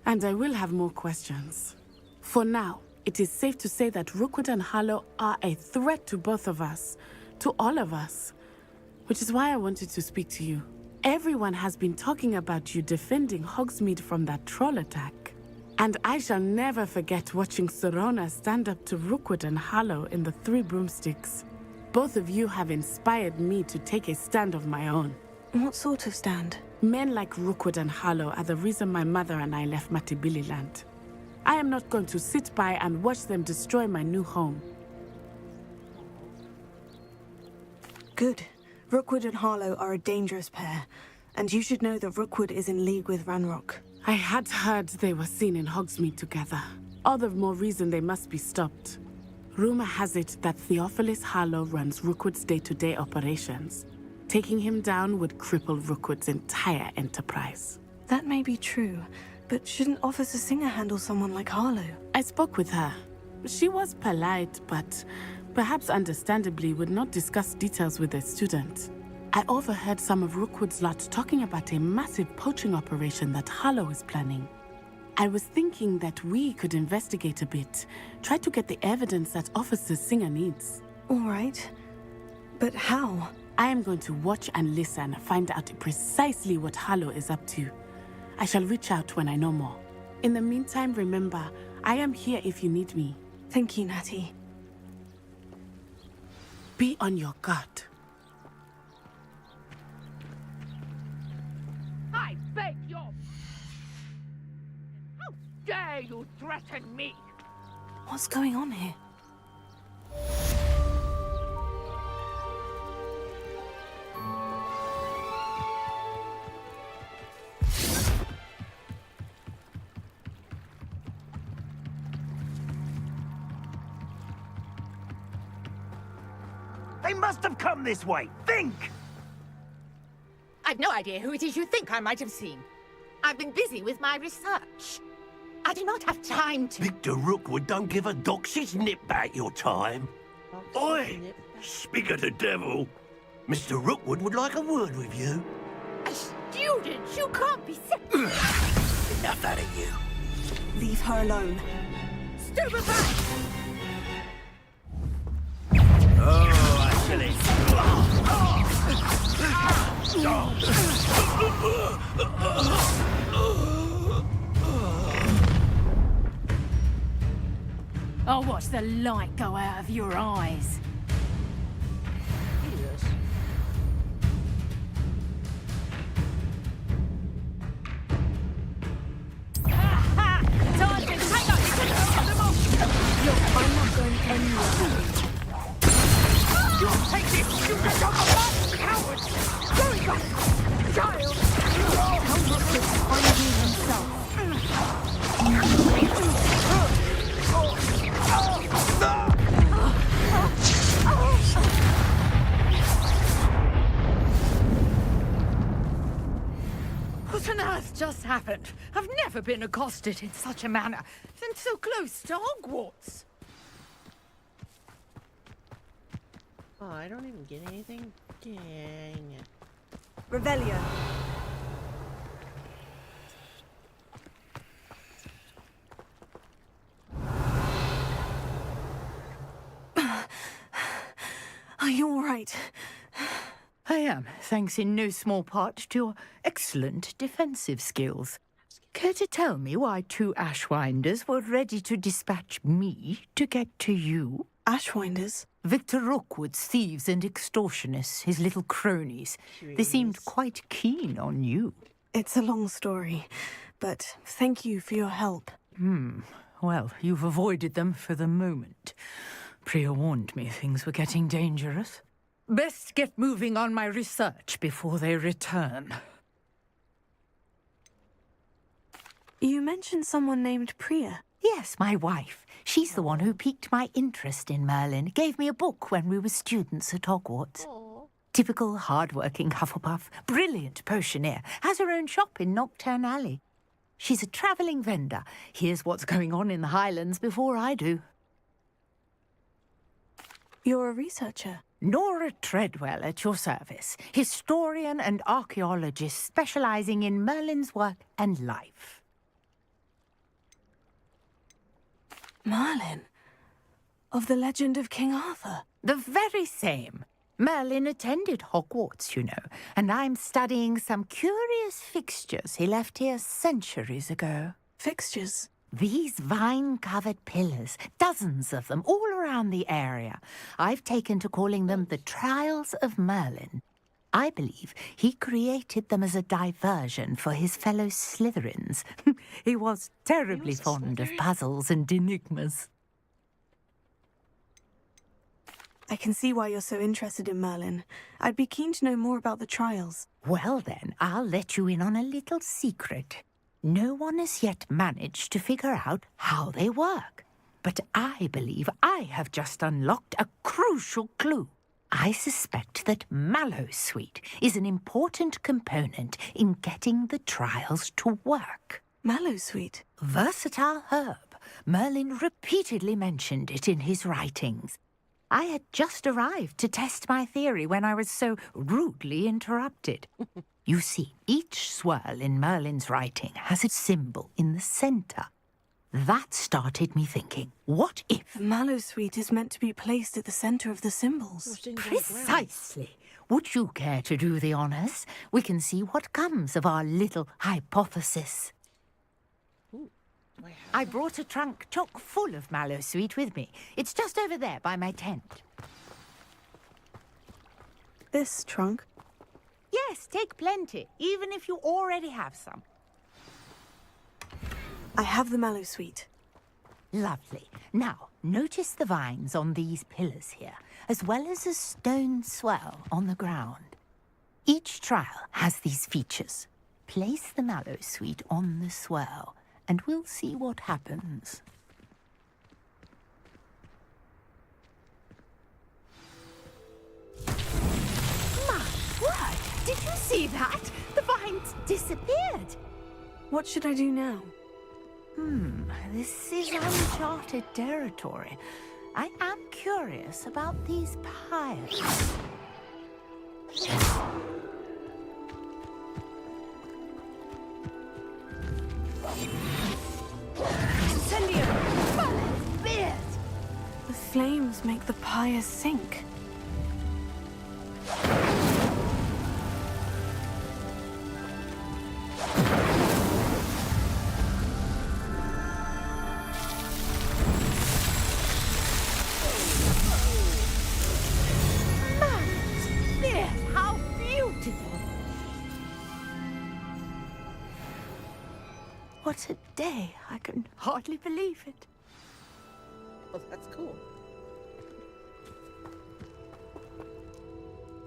And I will have more questions. For now, it is safe to say that Rookwood and Harlow are a threat to both of us. To all of us. Which is why I wanted to speak to you. Everyone has been talking about you defending Hogsmeade from that troll attack. And I shall never forget watching Serona stand up to Rookwood and Harlow in the Three Broomsticks. Both of you have inspired me to take a stand of my own. What sort of stand? Men like Rookwood and Harlow are the reason my mother and I left Matabeleland. I am not going to sit by and watch them destroy my new home. Good. Rookwood and Harlow are a dangerous pair, and you should know that Rookwood is in league with Ranrock. I had heard they were seen in Hogsmeade together. All the more reason they must be stopped. Rumor has it that Theophilus Harlow runs Rookwood's day-to-day operations. Taking him down would cripple Rookwood's entire enterprise. That may be true, but shouldn't Officer Singer handle someone like Harlow? I spoke with her. She was polite, but perhaps understandably would not discuss details with a student. I overheard some of Rookwood's lot talking about a massive poaching operation that Harlow is planning. I was thinking that we could investigate a bit, try to get the evidence that Officer Singer needs. All right. But how? I am going to watch and listen, find out precisely what Harlow is up to. I shall reach out when I know more. In the meantime, remember, I am here if you need me. Thank you, Natty. Be on your guard. I beg your... How dare you threaten me? What's going on here? They must have come this way. Think! I've no idea who it is you think I might have seen. I've been busy with my research. I do not have time to... Victor Rookwood don't give a doxy's nip back your time. Oi! Speak of the devil. Mr. Rookwood would like a word with you. A student? You can't be sick. Enough out of you. Leave her alone. Stupefy! Oh, I kill it. I'll watch the light go out of your eyes. Look, I'm not going anywhere. You'll take this, you cowards! Going back! Child! Tell Rookwood to find you himself. What on earth just happened? I've never been accosted in such a manner, and so close to Hogwarts. Oh, I don't even get anything. Dang it. Revelio. Are you all right? I am, thanks in no small part to your excellent defensive skills. Care to tell me why 2 Ashwinders were ready to dispatch me to get to you? Ashwinders? Victor Rookwood's thieves and extortionists, his little cronies. They seemed quite keen on you. It's a long story, but thank you for your help. Well, you've avoided them for the moment. Priya warned me things were getting dangerous. Best get moving on my research before they return. You mentioned someone named Priya. Yes, my wife. She's the one who piqued my interest in Merlin. Gave me a book when we were students at Hogwarts. Typical hard-working Hufflepuff. Brilliant potioneer. Has her own shop in Nocturne Alley. She's a travelling vendor. Hears what's going on in the Highlands before I do. You're a researcher. Nora Treadwell at your service. Historian and archaeologist specialising in Merlin's work and life. Merlin? Of the legend of King Arthur? The very same. Merlin attended Hogwarts, you know, and I'm studying some curious fixtures he left here centuries ago. Fixtures? These vine-covered pillars, dozens of them, all around the area. I've taken to calling them the Trials of Merlin. I believe he created them as a diversion for his fellow Slytherins. He was terribly fond of puzzles and enigmas. I can see why you're so interested in Merlin. I'd be keen to know more about the trials. Well then, I'll let you in on a little secret. No one has yet managed to figure out how they work. But I believe I have just unlocked a crucial clue. I suspect that Mallowsweet is an important component in getting the trials to work. Mallowsweet? Versatile herb. Merlin repeatedly mentioned it in his writings. I had just arrived to test my theory when I was so rudely interrupted. You see, each swirl in Merlin's writing has a symbol in the centre. That started me thinking, what if... The Mallowsweet is meant to be placed at the centre of the symbols. Precisely. Would you care to do the honours? We can see what comes of our little hypothesis. I brought a trunk chock full of Mallowsweet with me. It's just over there by my tent. This trunk? Yes, take plenty, even if you already have some. I have the Mallowsweet. Lovely. Now, notice the vines on these pillars here, as well as a stone swell on the ground. Each trial has these features. Place the Mallowsweet on the swell, and we'll see what happens. My word! Did you see that? The vines disappeared. What should I do now? This is uncharted territory. I am curious about these pyres. Incendio! The flames make the pyres sink. How beautiful! What a day! I can hardly believe it. Oh, that's cool.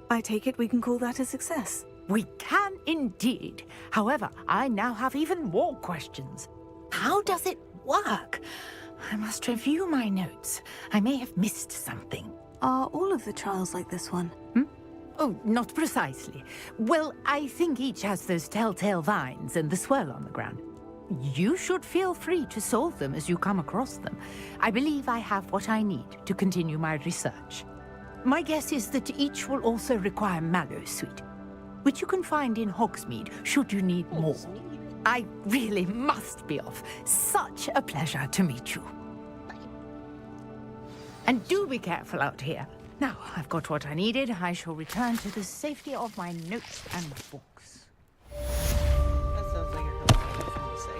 I take it we can call that a success. We can indeed. However, I now have even more questions. How does it work? I must review my notes. I may have missed something. Are all of the trials like this one? Oh, not precisely. Well, I think each has those telltale vines and the swirl on the ground. You should feel free to solve them as you come across them. I believe I have what I need to continue my research. My guess is that each will also require mallow sweet, which you can find in Hogsmeade should you need more. I really must be off. Such a pleasure to meet you. And do be careful out here. Now, I've got what I needed. I shall return to the safety of my notes and books. That sounds like you're going to say.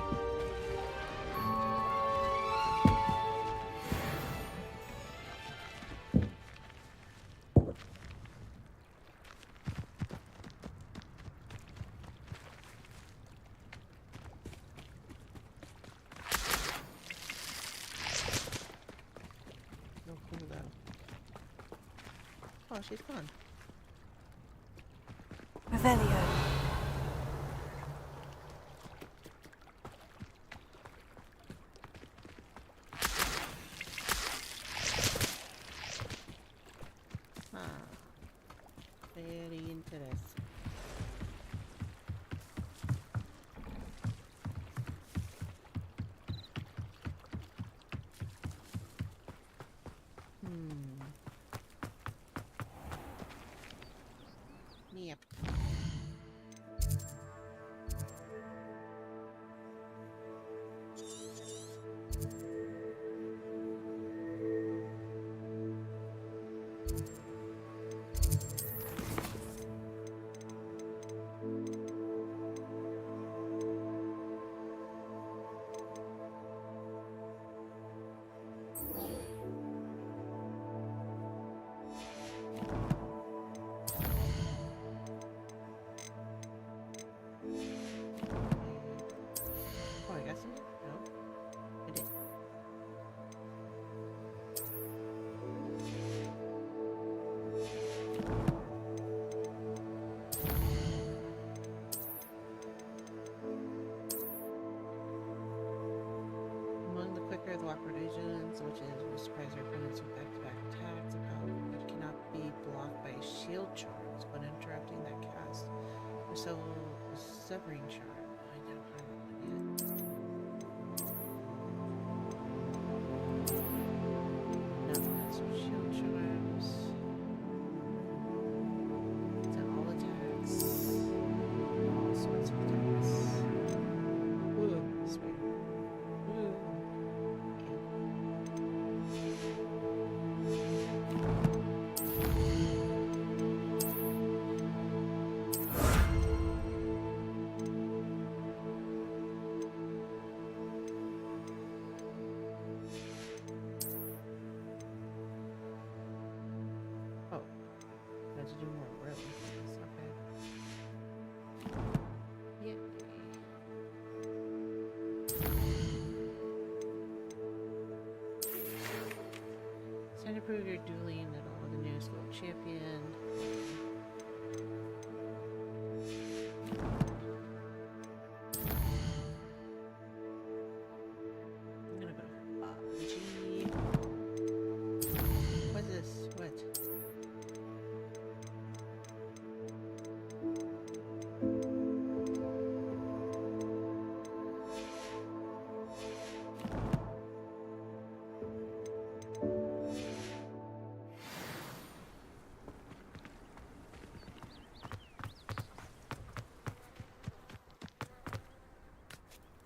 No cool though. Oh, she's gone. Revelio. Very interesting. Yep. Oh, I got some? No. I did. Among the quicker the operations, which is will surprise our opponents with back-to-back attacks, a power which cannot be blocked by shield charms when interrupting that cast. Or so a severing charm. I don't have that one yet. Nothing else with shield charms. To all attacks. All sorts of attacks. Woo, sweet. Woo. Oh, got to do more really. Okay. Yeah. It's time to prove your dueling at all the new school champion. I'm gonna go for G. What's this? What?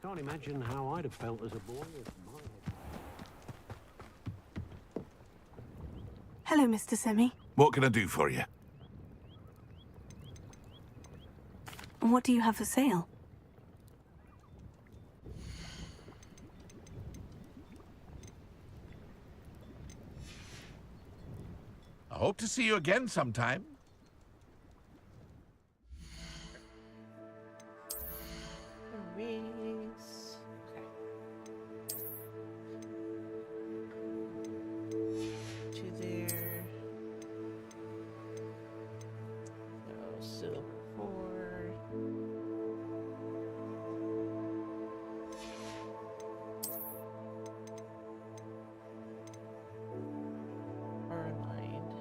Can't imagine how I'd have felt as a boy if my... Hello, Mr. Semi. What can I do for you? What do you have for sale? I hope to see you again sometime. Erase. Okay. To there. No, silver 4. Are aligned.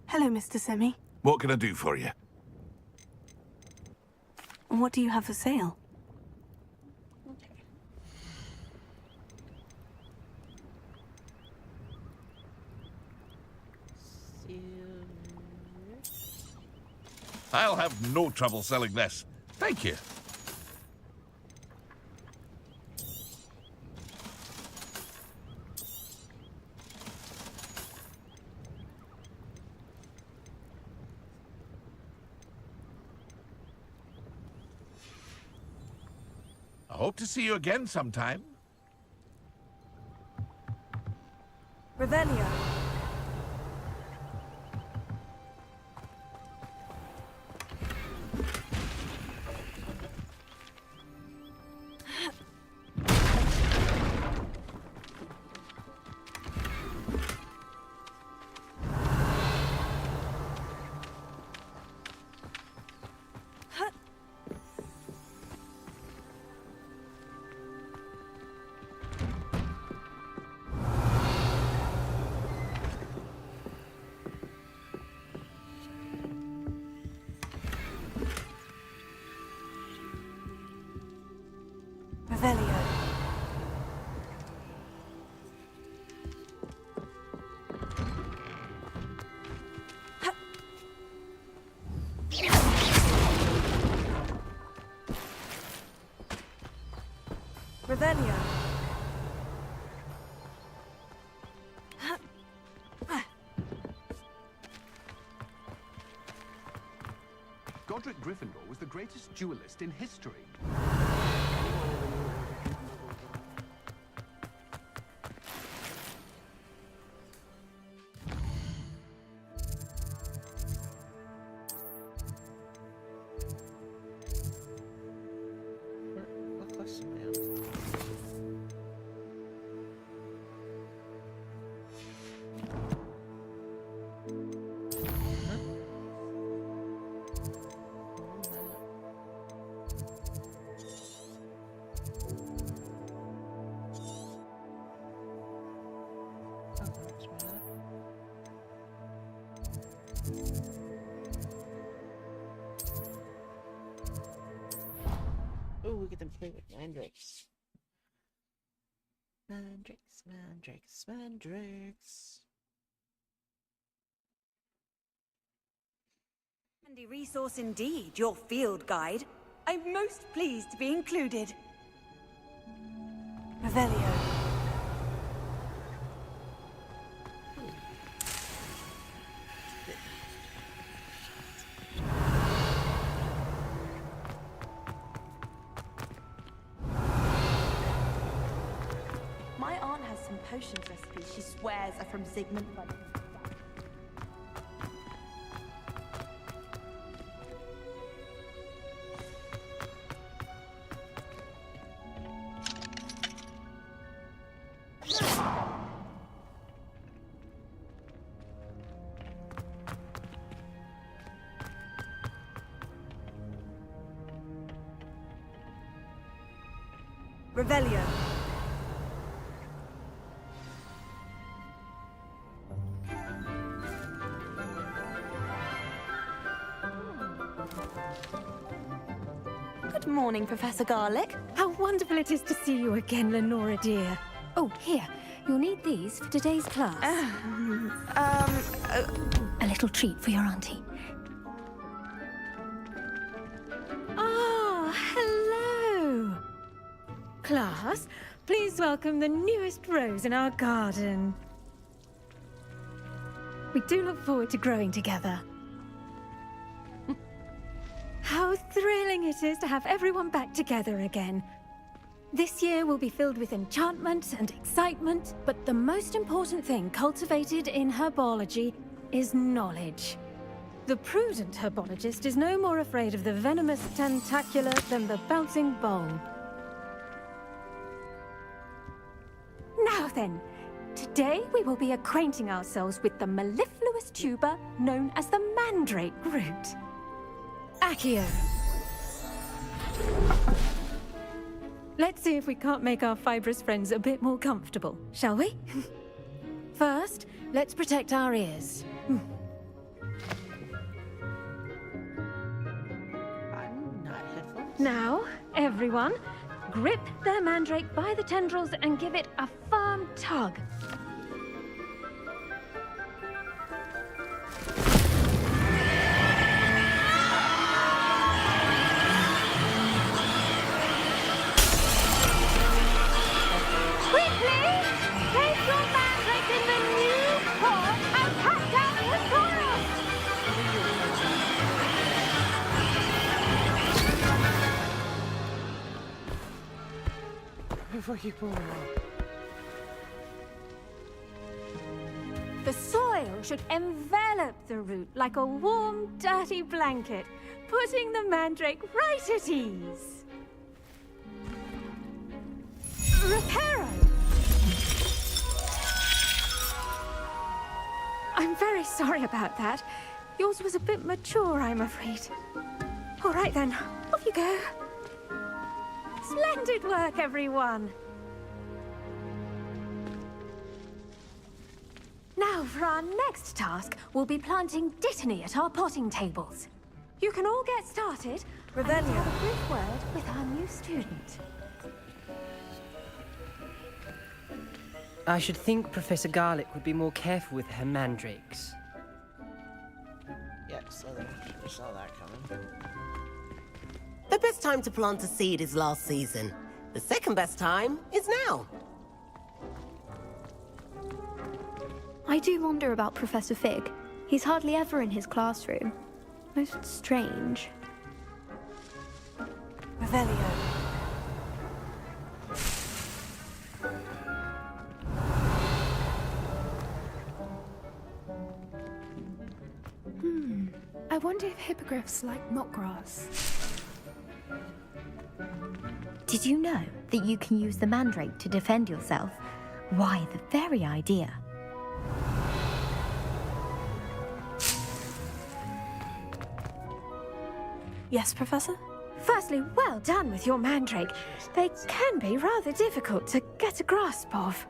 Hello, Mr. Semi. What can I do for you? What do you have for sale? I'll have no trouble selling this. Thank you. I hope to see you again sometime. Revelio. Revelio. Revelio. Godric Gryffindor was the greatest duelist in history. What question now? Oh, we get them play with mandrakes. Mandrakes, mandrakes, mandrakes. Handy resource indeed, your field guide. I'm most pleased to be included. Revelio. My aunt has some potions recipes she swears are from Sigmund Freud. Revelio. Good morning, Professor Garlic. How wonderful it is to see you again, Lenora dear. Oh, here. You'll need these for today's class. A little treat for your auntie. Ah, hello. Class, please welcome the newest rose in our garden. We do look forward to growing together. How thrilling it is to have everyone back together again. This year will be filled with enchantment and excitement, but the most important thing cultivated in herbology is knowledge. The prudent herbologist is no more afraid of the venomous tentacula than the bouncing bulb. Now then, today we will be acquainting ourselves with the mellifluous tuber known as the mandrake root. Accio. Let's see if we can't make our fibrous friends a bit more comfortable, shall we? First, let's protect our ears. Now, everyone, grip their mandrake by the tendrils and give it a firm tug. Quickly! Place your mandrake in the new pot and cut down the soil! Before you pull them off. The soil should envelop the root like a warm, dirty blanket, putting the mandrake right at ease. Reparo! I'm very sorry about that. Yours was a bit mature, I'm afraid. All right then, off you go. Splendid work, everyone. Now, for our next task, we'll be planting dittany at our potting tables. You can all get started. Revelio. And have a brief word with our new student. I should think Professor Garlick would be more careful with her mandrakes. Yep, so I saw that coming. The best time to plant a seed is last season. The second best time is now. I do wonder about Professor Fig. He's hardly ever in his classroom. Most strange. Revelio. I wonder if hippogriffs like knotgrass. Did you know that you can use the mandrake to defend yourself? Why, the very idea. Yes, Professor? Firstly, well done with your mandrake. They can be rather difficult to get a grasp of.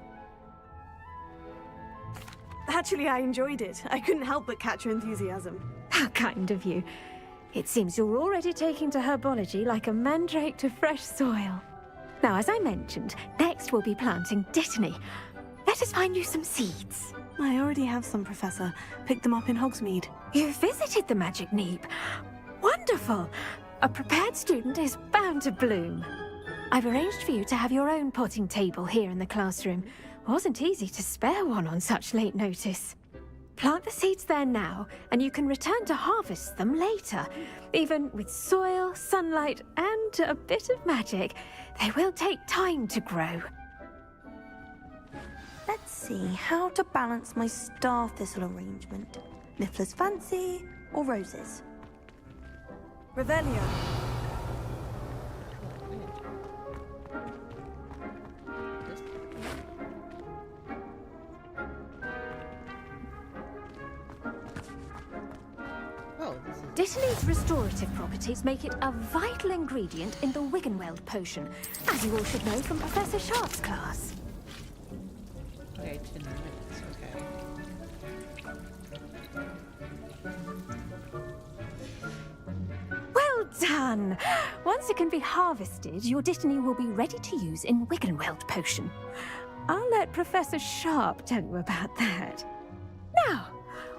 Actually, I enjoyed it. I couldn't help but catch your enthusiasm. How kind of you. It seems you're already taking to herbology like a mandrake to fresh soil. Now, as I mentioned, next we'll be planting dittany. Let us find you some seeds. I already have some, Professor. Picked them up in Hogsmeade. You visited the Magic Neep. Wonderful! A prepared student is bound to bloom. I've arranged for you to have your own potting table here in the classroom. Wasn't easy to spare one on such late notice. Plant the seeds there now, and you can return to harvest them later. Even with soil, sunlight, and a bit of magic, they will take time to grow. Let's see how to balance my star thistle arrangement. Niffler's fancy or roses? Revelio. Dittany's restorative properties make it a vital ingredient in the Wiggenweld potion, as you all should know from Professor Sharp's class. Okay, 10 minutes, okay. Well done! Once it can be harvested, your dittany will be ready to use in Wiggenweld potion. I'll let Professor Sharp tell you about that. Now,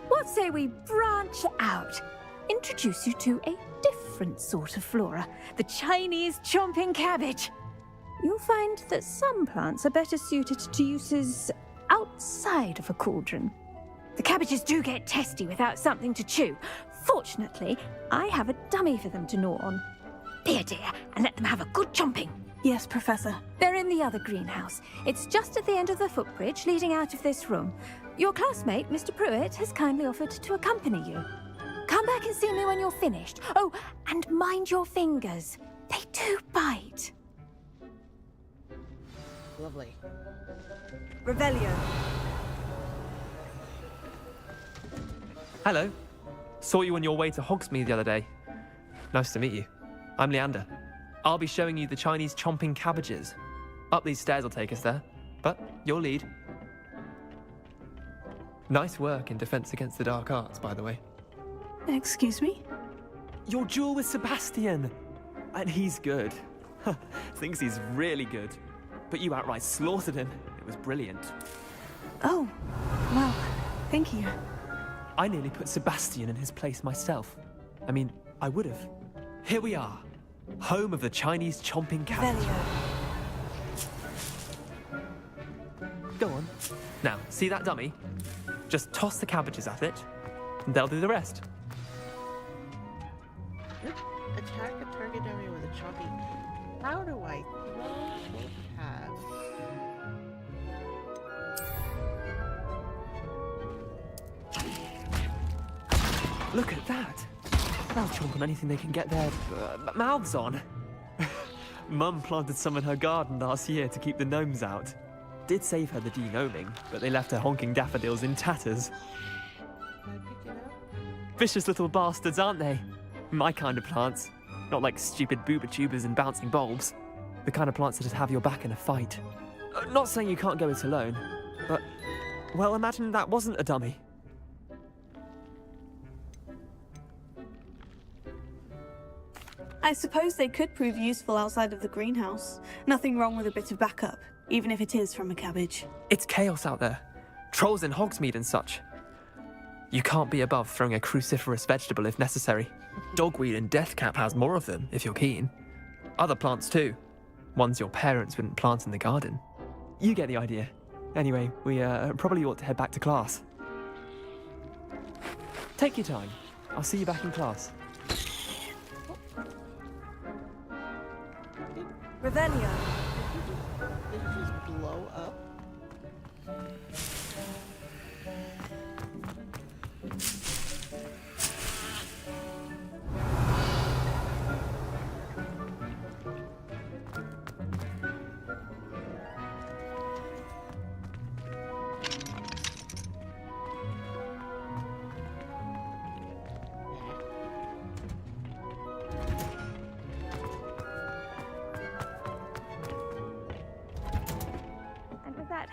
what say we branch out? Introduce you to a different sort of flora, the Chinese chomping cabbage. You'll find that some plants are better suited to uses outside of a cauldron. The cabbages do get testy without something to chew. Fortunately, I have a dummy for them to gnaw on. Here, dear, and let them have a good chomping. Yes, Professor. They're in the other greenhouse. It's just at the end of the footbridge leading out of this room. Your classmate, Mr. Pruitt, has kindly offered to accompany you. Come back and see me when you're finished. Oh, and mind your fingers. They do bite. Lovely. Revelio. Hello. Saw you on your way to Hogsmeade the other day. Nice to meet you. I'm Leander. I'll be showing you the Chinese chomping cabbages. Up these stairs will take us there, but your lead. Nice work in Defense Against the Dark Arts, by the way. Excuse me? Your duel with Sebastian! And he's good. Thinks he's really good. But you outright slaughtered him. It was brilliant. Oh, well, thank you. I nearly put Sebastian in his place myself. I mean, I would have. Here we are. Home of the Chinese chomping cabbage. Go on. Now, see that dummy? Just toss the cabbages at it, and they'll do the rest. Attack a target dummy with a chopping. How do I throw cab? Look at that. They'll chomp on anything they can get their mouths on. Mum planted some in her garden last year to keep the gnomes out. Did save her the de-gnoming, but they left her honking daffodils in tatters. Can I pick it up? Vicious little bastards, aren't they? My kind of plants. Not like stupid booba tubers and bouncing bulbs. The kind of plants that'd have your back in a fight. Not saying you can't go it alone, but, well, imagine that wasn't a dummy. I suppose they could prove useful outside of the greenhouse. Nothing wrong with a bit of backup, even if it is from a cabbage. It's chaos out there. Trolls in Hogsmeade and such. You can't be above throwing a cruciferous vegetable if necessary. Dogweed and deathcap has more of them, if you're keen. Other plants too. Ones your parents wouldn't plant in the garden. You get the idea. Anyway, we probably ought to head back to class. Take your time. I'll see you back in class. Revelio. Did it just blow up?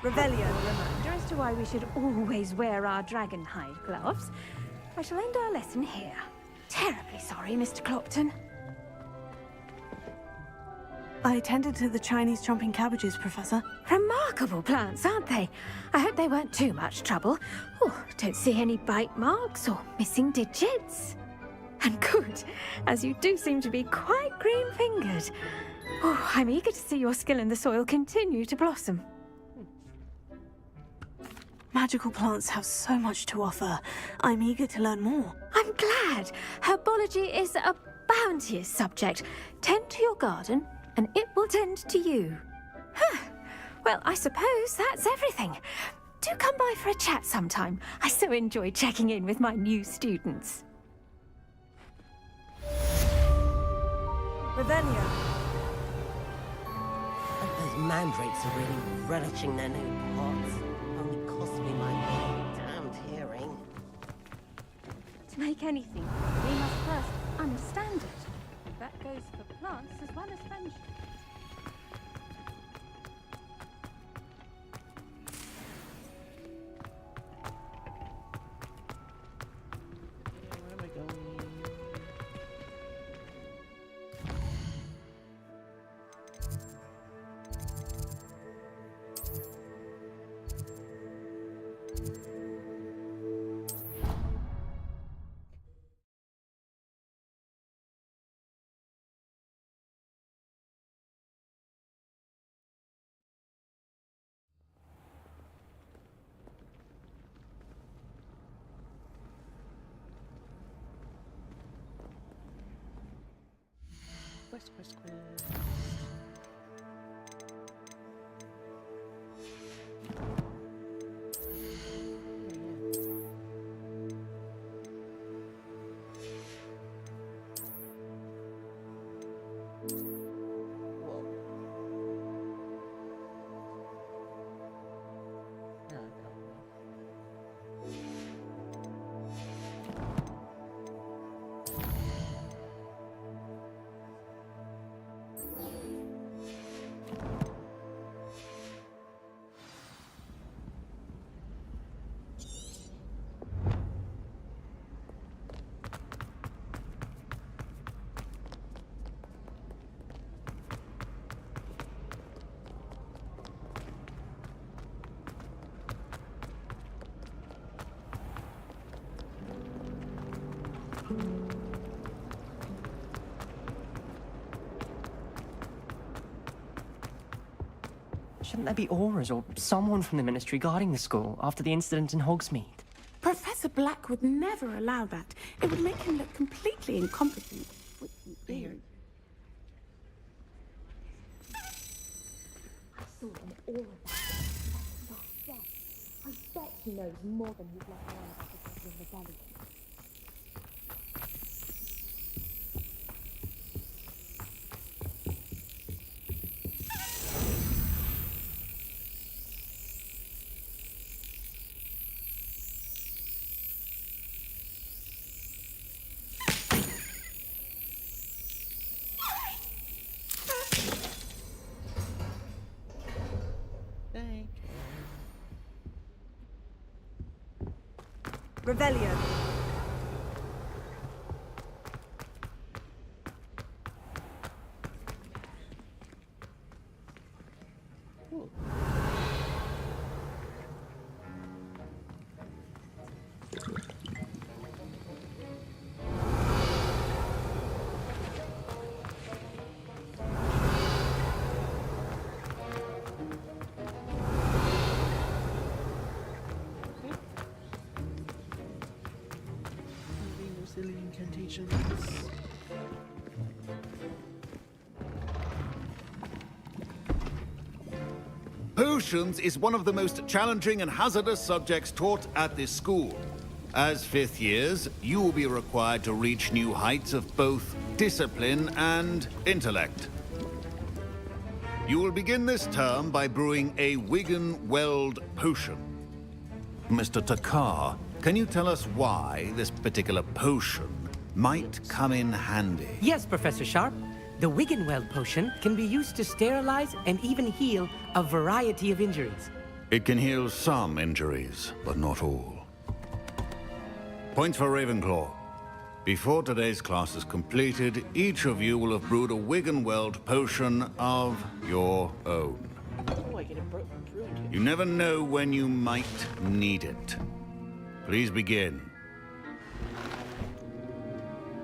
Revelio. Reminder as to why we should always wear our dragon hide gloves. I shall end our lesson here. Terribly sorry, Mr. Clopton. I attended to the Chinese chomping cabbages, Professor. Remarkable plants, aren't they? I hope they weren't too much trouble. Oh, don't see any bite marks or missing digits. And good, as you do seem to be quite green-fingered. Oh, I'm eager to see your skill in the soil continue to blossom. Magical plants have so much to offer. I'm eager to learn more. I'm glad. Herbology is a bounteous subject. Tend to your garden, and it will tend to you. Huh. Well, I suppose that's everything. Do come by for a chat sometime. I so enjoy checking in with my new students. Revelio. Those mandrakes are really relishing their new pots. Only cost me my damned hearing. To make anything, we must first understand it. That goes for plants as well as friendship. Where am I going? Quest. Shouldn't there be auras or someone from the Ministry guarding the school after the incident in Hogsmeade? Professor Black would never allow that. It would make him look completely incompetent. There. I saw him all about it. I bet he knows more than he's let on about the Goblin Rebellion. Thank you. Revelio. Silly incantations. Potions is one of the most challenging and hazardous subjects taught at this school. As fifth years, you will be required to reach new heights of both discipline and intellect. You will begin this term by brewing a Wigan-Weld potion. Mr. Takar, can you tell us why this particular potion might come in handy? Yes, Professor Sharp. The Wigan-Weld potion can be used to sterilize and even heal a variety of injuries. It can heal some injuries, but not all. Points for Ravenclaw. Before today's class is completed, each of you will have brewed a Wigan-Weld potion of your own. Oh, I get it brewed. You never know when you might need it. Please begin.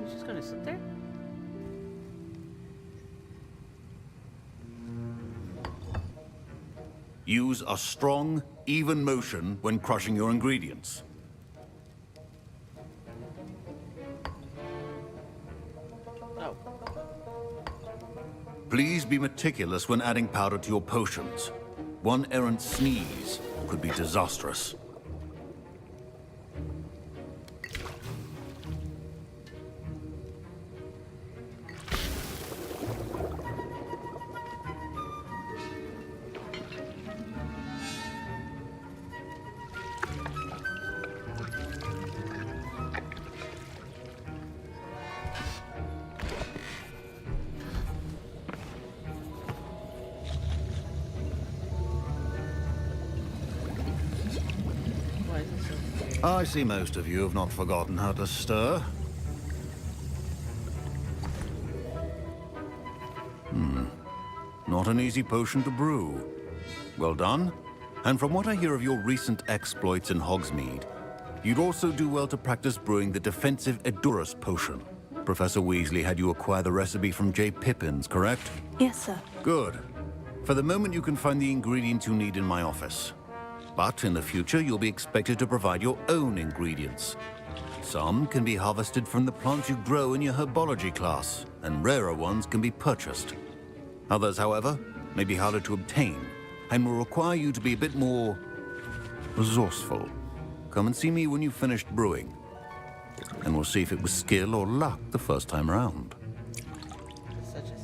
He's just gonna sit there? Use a strong, even motion when crushing your ingredients. Oh. Please be meticulous when adding powder to your potions. One errant sneeze could be disastrous. I see most of you have not forgotten how to stir. Not an easy potion to brew. Well done. And from what I hear of your recent exploits in Hogsmeade, you'd also do well to practice brewing the defensive Edurus potion. Professor Weasley had you acquire the recipe from J. Pippin's, correct? Yes, sir. Good. For the moment, you can find the ingredients you need in my office. But in the future, you'll be expected to provide your own ingredients. Some can be harvested from the plants you grow in your herbology class, and rarer ones can be purchased. Others, however, may be harder to obtain, and will require you to be a bit more resourceful. Come and see me when you've finished brewing, and we'll see if it was skill or luck the first time around. Such a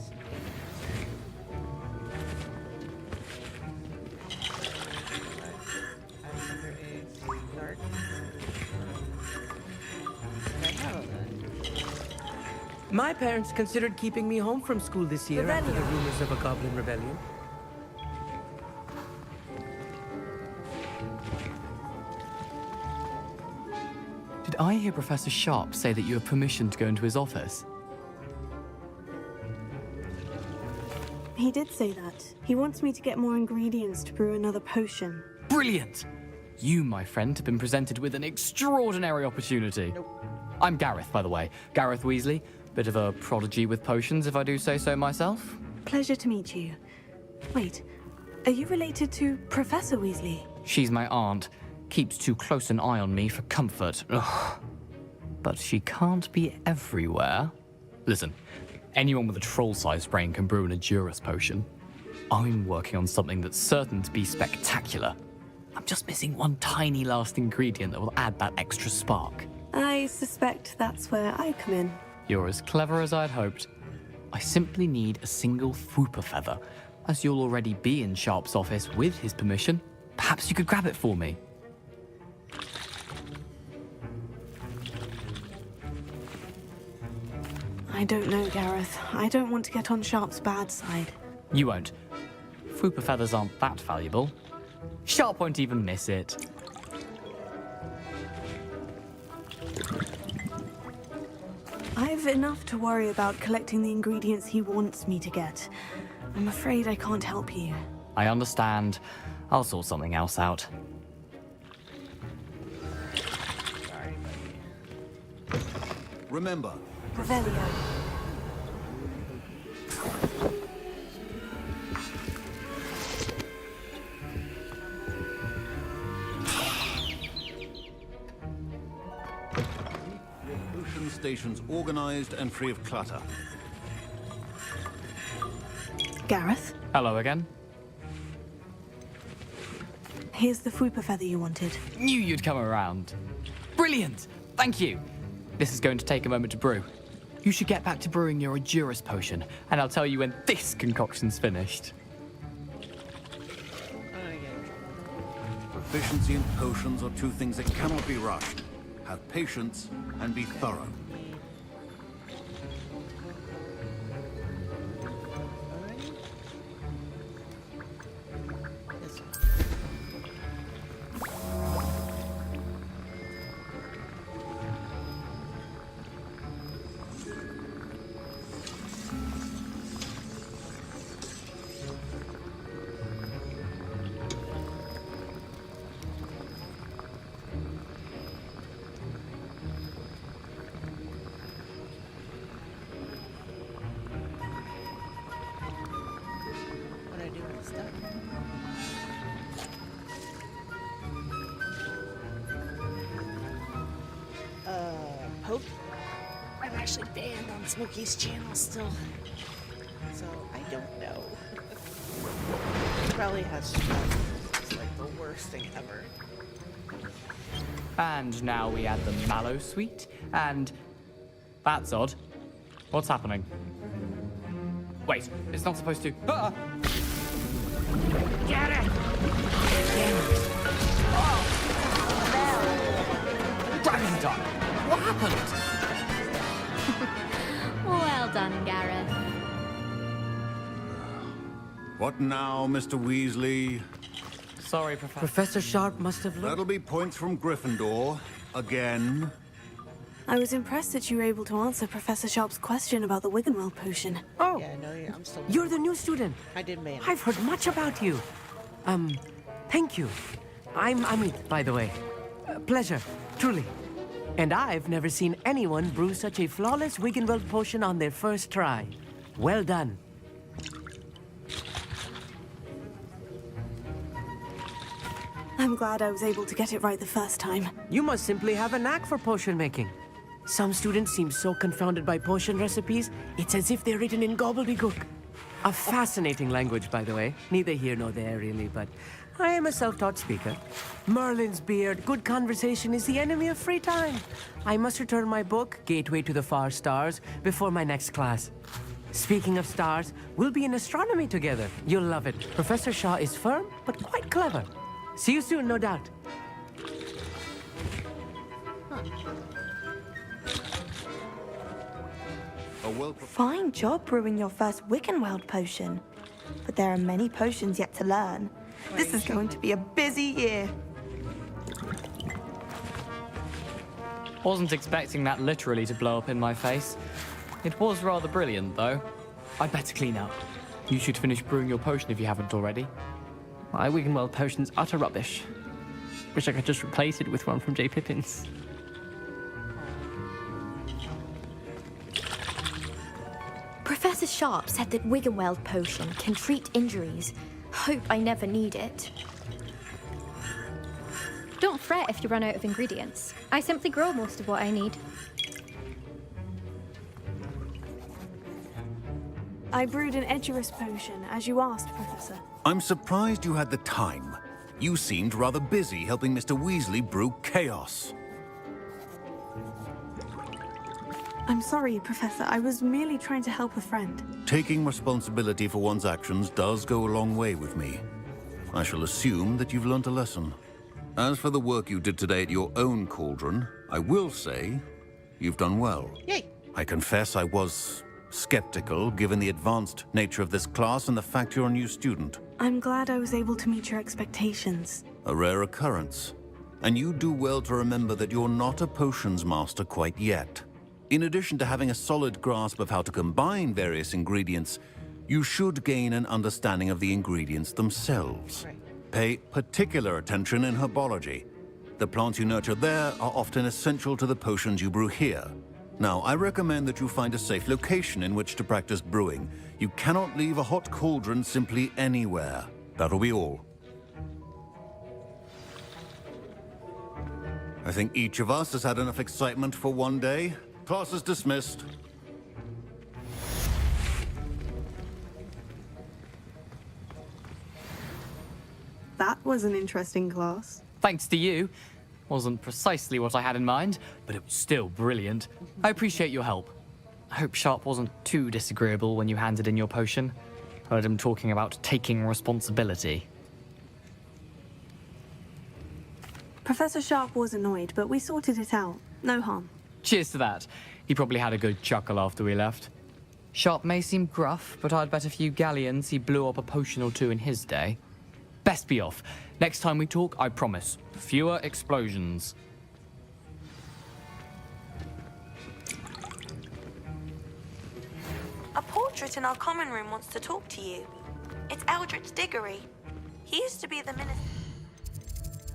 My parents considered keeping me home from school this year after the rumors of a Goblin Rebellion. Did I hear Professor Sharp say that you have permission to go into his office? He did say that. He wants me to get more ingredients to brew another potion. Brilliant! You, my friend, have been presented with an extraordinary opportunity. I'm Gareth, by the way. Gareth Weasley. Bit of a prodigy with potions, if I do say so myself. Pleasure to meet you. Wait, Are you related to Professor Weasley? She's my aunt. Keeps too close an eye on me for comfort. Ugh. But she can't be everywhere. Listen, anyone with a troll-sized brain can brew an Edurus potion. I'm working on something that's certain to be spectacular. I'm just missing one tiny last ingredient that will add that extra spark. I suspect that's where I come in. You're as clever as I'd hoped. I simply need a single Fwooper feather. As you'll already be in Sharp's office with his permission, perhaps you could grab it for me. I don't know, Gareth. I don't want to get on Sharp's bad side. You won't. Fwooper feathers aren't that valuable. Sharp won't even miss it. I've enough to worry about collecting the ingredients he wants me to get. I'm afraid I can't help you. I understand. I'll sort something else out. Remember, Revelio. potion stations organized and free of clutter. Gareth? Hello again. Here's the Fwooper feather you wanted. Knew you'd come around. Brilliant! Thank you. This is going to take a moment to brew. You should get back to brewing your Edurus potion, and I'll tell you when this concoction's finished. Proficiency in potions are two things that cannot be rushed. Have patience and be thorough. Hope I'm actually banned on Smokey's channel still, so I don't know. He probably has it's like the worst thing ever. And now we add the mallow sweet, and that's odd. What's happening? Wait, it's not supposed to. Ah! Get it! Dragon Dog! What happened? Well done, Gareth. What now, Mr. Weasley? Sorry, Professor. Professor Sharp must have looked. That'll be points from Gryffindor. Again. I was impressed that you were able to answer Professor Sharp's question about the Wiggenweld potion. Oh, yeah, no, I'm still. You're the new student. I did man. I've heard much about you. Thank you. I'm Amit, by the way. Pleasure, truly. And I've never seen anyone brew such a flawless Wiggenweld potion on their first try. Well done. I'm glad I was able to get it right the first time. You must simply have a knack for potion making. Some students seem so confounded by potion recipes, it's as if they're written in gobbledygook. A fascinating language, by the way. Neither here nor there, really, but I am a self-taught speaker. Merlin's beard, good conversation is the enemy of free time. I must return my book, Gateway to the Far Stars, before my next class. Speaking of stars, we'll be in astronomy together. You'll love it. Professor Shaw is firm, but quite clever. See you soon, no doubt. Fine job brewing your first Wiggenweld potion. But there are many potions yet to learn. This is going to be a busy year. Wasn't expecting that literally to blow up in my face. It was rather brilliant, though. I'd better clean up. You should finish brewing your potion if you haven't already. My Wiggenweld potion's utter rubbish. Wish I could just replace it with one from J. Pippin's. Professor Sharp said that Wiggenweld potion can treat injuries. hope I never need it. Don't fret if you run out of ingredients. I simply grow most of what I need. I brewed an Edurus potion, as you asked, Professor. I'm surprised you had the time. You seemed rather busy helping Mr. Weasley brew chaos. I'm sorry, Professor. I was merely trying to help a friend. Taking responsibility for one's actions does go a long way with me. I shall assume that you've learnt a lesson. As for the work you did today at your own cauldron, I will say you've done well. Yay! I confess I was skeptical, given the advanced nature of this class and the fact you're a new student. I'm glad I was able to meet your expectations. A rare occurrence. And you do well to remember that you're not a potions master quite yet. In addition to having a solid grasp of how to combine various ingredients, you should gain an understanding of the ingredients themselves. Pay particular attention in herbology. The plants you nurture there are often essential to the potions you brew here. Now, I recommend that you find a safe location in which to practice brewing. You cannot leave a hot cauldron simply anywhere. That'll be all. I think each of us has had enough excitement for one day. Class is dismissed. That was an interesting class. Thanks to you. Wasn't precisely what I had in mind, but it was still brilliant. I appreciate your help. I hope Sharp wasn't too disagreeable when you handed in your potion. Heard him talking about taking responsibility. Professor Sharp was annoyed, but we sorted it out. No harm. Cheers to that. He probably had a good chuckle after we left. Sharp may seem gruff, but I'd bet a few galleons he blew up a potion or two in his day. Best be off. Next time we talk, I promise, fewer explosions. A portrait in our common room wants to talk to you. It's Eldritch Diggory. He used to be the minister.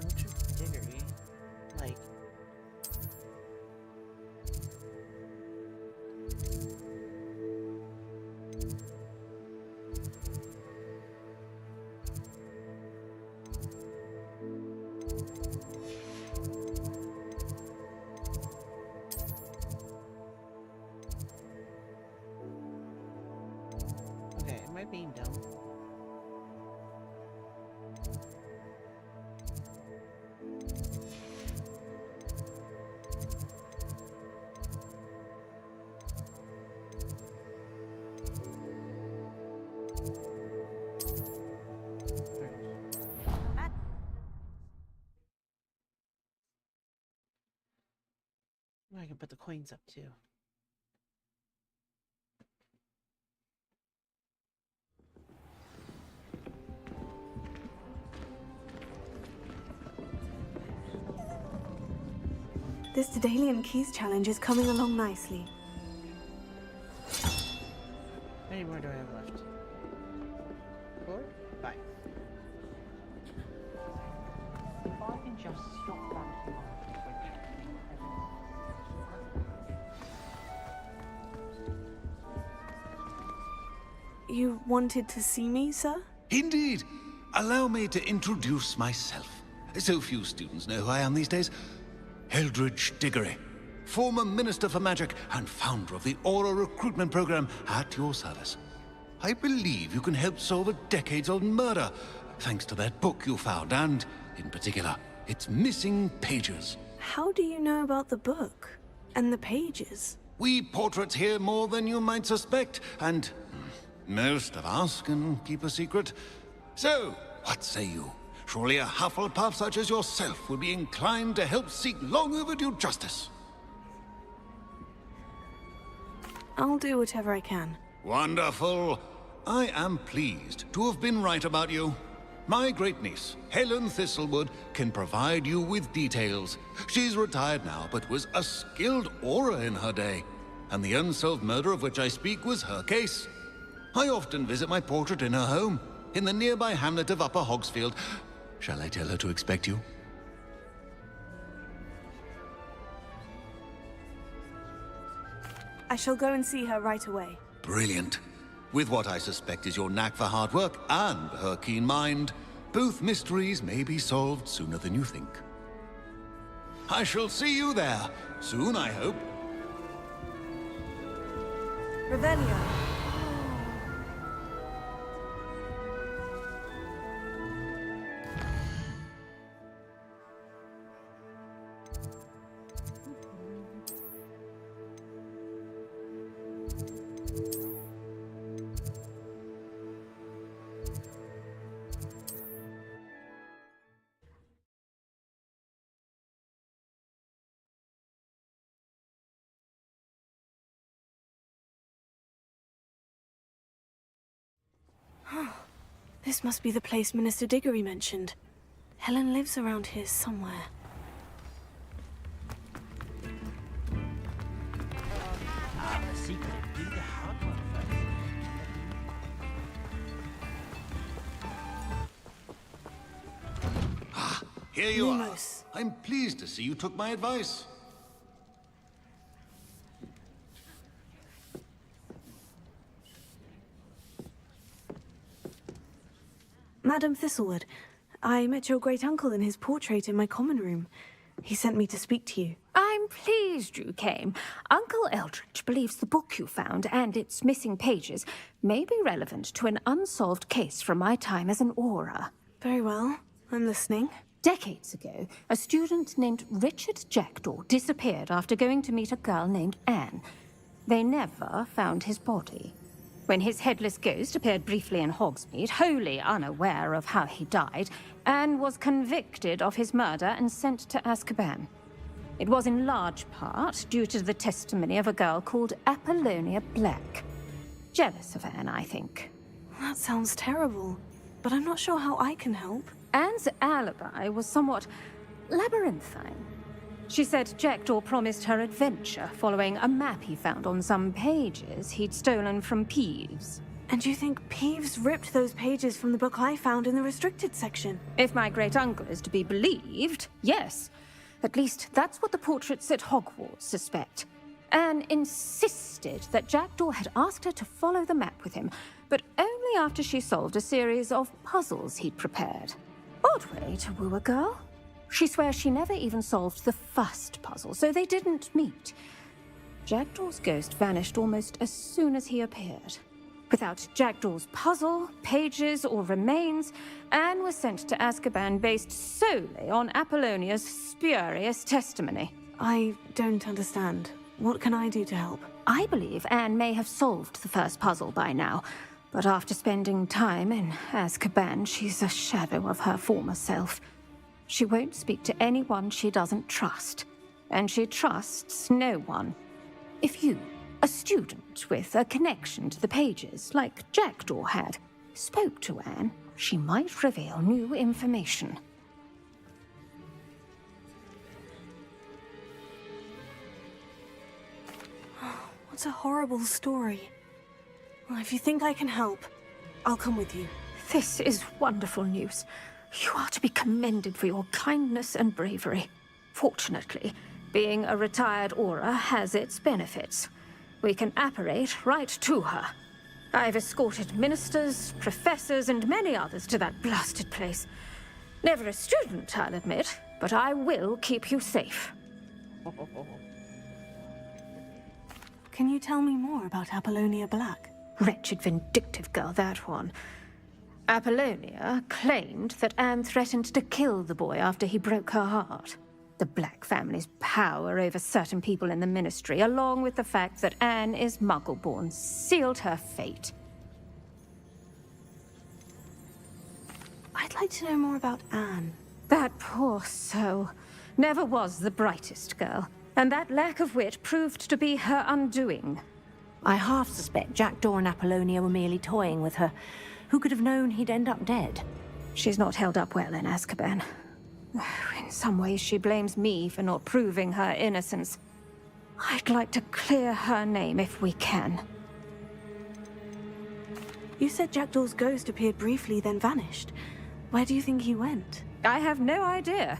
Eldritch Diggory? Like... Okay, am I being dumb? I can put the coins up too. This Daedalian Keys challenge is coming along nicely. How many more do I have left? 4? 5. If I can just stop that. You wanted to see me, sir? Indeed. Allow me to introduce myself. So few students know who I am these days. Eldritch Diggory, former Minister for Magic and founder of the Aura Recruitment Program, at your service. I believe you can help solve a decades-old murder, thanks to that book you found, and, in particular, its missing pages. How do you know about the book? And the pages? We portraits hear more than you might suspect, and most of us can keep a secret. So, what say you? Surely a Hufflepuff such as yourself would be inclined to help seek long overdue justice. I'll do whatever I can. Wonderful. I am pleased to have been right about you. My great-niece, Helen Thistlewood, can provide you with details. She's retired now, but was a skilled aura in her day. And the unsolved murder of which I speak was her case. I often visit my portrait in her home, in the nearby hamlet of Upper Hogsfield. Shall I tell her to expect you? I shall go and see her right away. Brilliant. With what I suspect is your knack for hard work and her keen mind, both mysteries may be solved sooner than you think. I shall see you there, soon I hope. Revelio. This must be the place Minister Diggory mentioned. Helen lives around here somewhere. The secret of doing the hard work first. Here you are. I'm pleased to see you took my advice. Madam Thistlewood, I met your great-uncle in his portrait in my common room. He sent me to speak to you. I'm pleased you came. Uncle Eldridge believes the book you found and its missing pages may be relevant to an unsolved case from my time as an Auror. Very well. I'm listening. Decades ago, a student named Richard Jackdaw disappeared after going to meet a girl named Anne. They never found his body. When his headless ghost appeared briefly in Hogsmeade, wholly unaware of how he died, Anne was convicted of his murder and sent to Azkaban. It was in large part due to the testimony of a girl called Apollonia Black. Jealous of Anne, I think. That sounds terrible, but I'm not sure how I can help. Anne's alibi was somewhat labyrinthine. She said Jackdaw promised her adventure following a map he found on some pages he'd stolen from Peeves. And you think Peeves ripped those pages from the book I found in the restricted section? If my great-uncle is to be believed, yes. At least that's what the portraits at Hogwarts suspect. Anne insisted that Jackdaw had asked her to follow the map with him, but only after she solved a series of puzzles he'd prepared. Odd way to woo a girl. She swears she never even solved the first puzzle, so they didn't meet. Jackdaw's ghost vanished almost as soon as he appeared. Without Jackdaw's puzzle, pages, or remains, Anne was sent to Azkaban based solely on Apollonia's spurious testimony. I don't understand. What can I do to help? I believe Anne may have solved the first puzzle by now, but after spending time in Azkaban, she's a shadow of her former self. She won't speak to anyone she doesn't trust, and she trusts no one. If you, a student with a connection to the pages, like Jackdaw had, spoke to Anne, she might reveal new information. What a horrible story. Well, if you think I can help, I'll come with you. This is wonderful news. You are to be commended for your kindness and bravery. Fortunately, being a retired Auror has its benefits. We can apparate right to her. I've escorted ministers, professors, and many others to that blasted place. Never a student, I'll admit, but I will keep you safe. Can you tell me more about Apollonia Black? Wretched, vindictive girl, that one. Apollonia claimed that Anne threatened to kill the boy after he broke her heart. The Black family's power over certain people in the Ministry, along with the fact that Anne is Muggle-born, sealed her fate. I'd like to know more about Anne. That poor soul never was the brightest girl, and that lack of wit proved to be her undoing. I half suspect Jackdaw and Apollonia were merely toying with her. Who could have known he'd end up dead? She's not held up well in Azkaban. In some ways, she blames me for not proving her innocence. I'd like to clear her name if we can. You said Jackdaw's ghost appeared briefly, then vanished. Where do you think he went? I have no idea.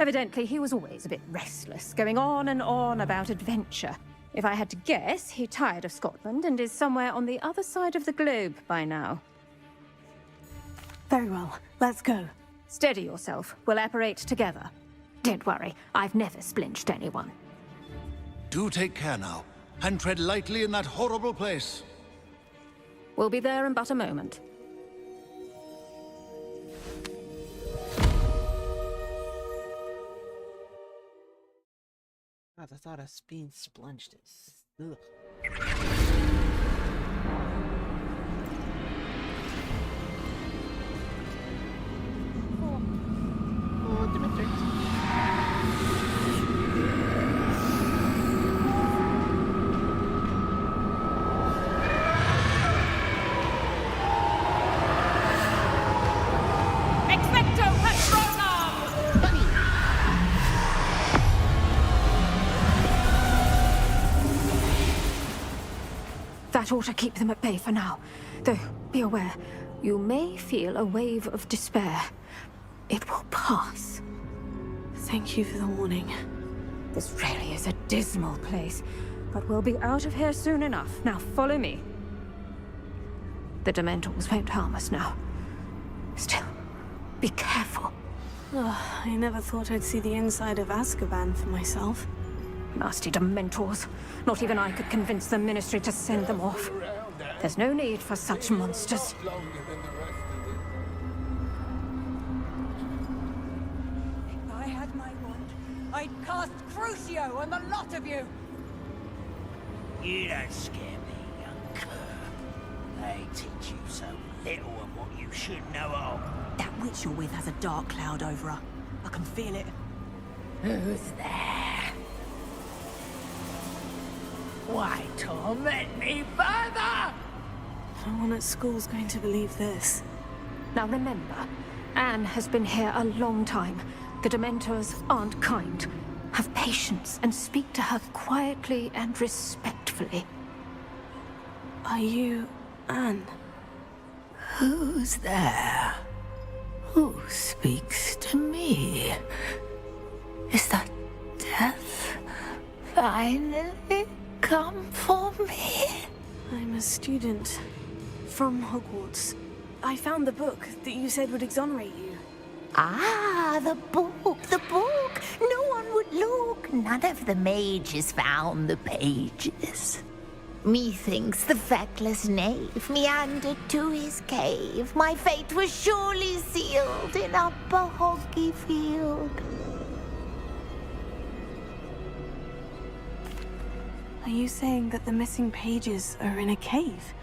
Evidently, he was always a bit restless, going on and on about adventure. If I had to guess, he tired of Scotland and is somewhere on the other side of the globe by now. Very well, let's go. Steady yourself. We'll apparate together. Don't worry, I've never splinched anyone. Do take care now, and tread lightly in that horrible place. We'll be there in but a moment. God, the thought of being splunged is... Ugh. Oh, Dementors. That ought to keep them at bay for now. Though, be aware, you may feel a wave of despair. It will pass. Thank you for the warning. This really is a dismal place, but we'll be out of here soon enough. Now follow me. The Dementors won't harm us now. Still, be careful. Oh, I never thought I'd see the inside of Azkaban for myself. Nasty Dementors. Not even I could convince the Ministry to send them off. There's no need for such monsters. If I had my wand, I'd cast Crucio on the lot of you! You don't scare me, young cur. They teach you so little of what you should know of. That witch you're with has a dark cloud over her. I can feel it. Who's there? Why torment me further? No one at school's going to believe this. Now remember, Anne has been here a long time. The Dementors aren't kind. Have patience and speak to her quietly and respectfully. Are you Anne? Who's there? Who speaks to me? Is that death finally come for me? I'm a student from Hogwarts. I found the book that you said would exonerate you. Ah, the book, the book! No one would look. None of the mages found the pages. Methinks the feckless knave meandered to his cave. My fate was surely sealed in Upper Hoggyfield. Are you saying that the missing pages are in a cave?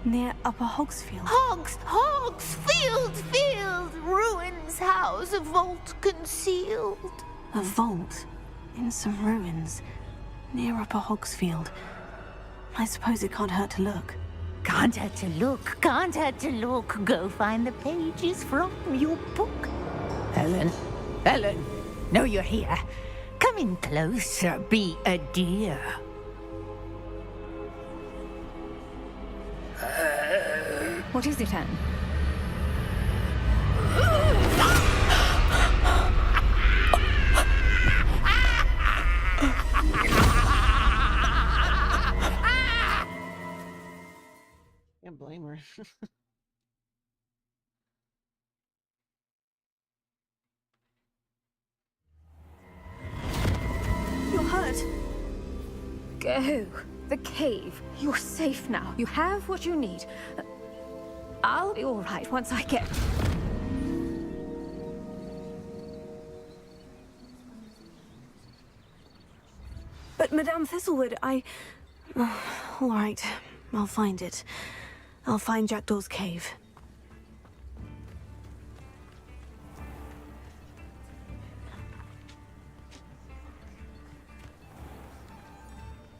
Near Upper Hogsfield? Hogsfield! Ruins house, a vault concealed. A vault? In some ruins? Near Upper Hogsfield? I suppose it can't hurt to look. Can't hurt to look, can't hurt to look. Go find the pages from your book. Helen, know you're here. Come in closer, be a dear. What is it, Anne? Can't blame her. You're hurt. Go. The cave. You're safe now. You have what you need. I'll be all right once I get... But Madame Thistlewood, all right, I'll find it. I'll find Jackdaw's cave.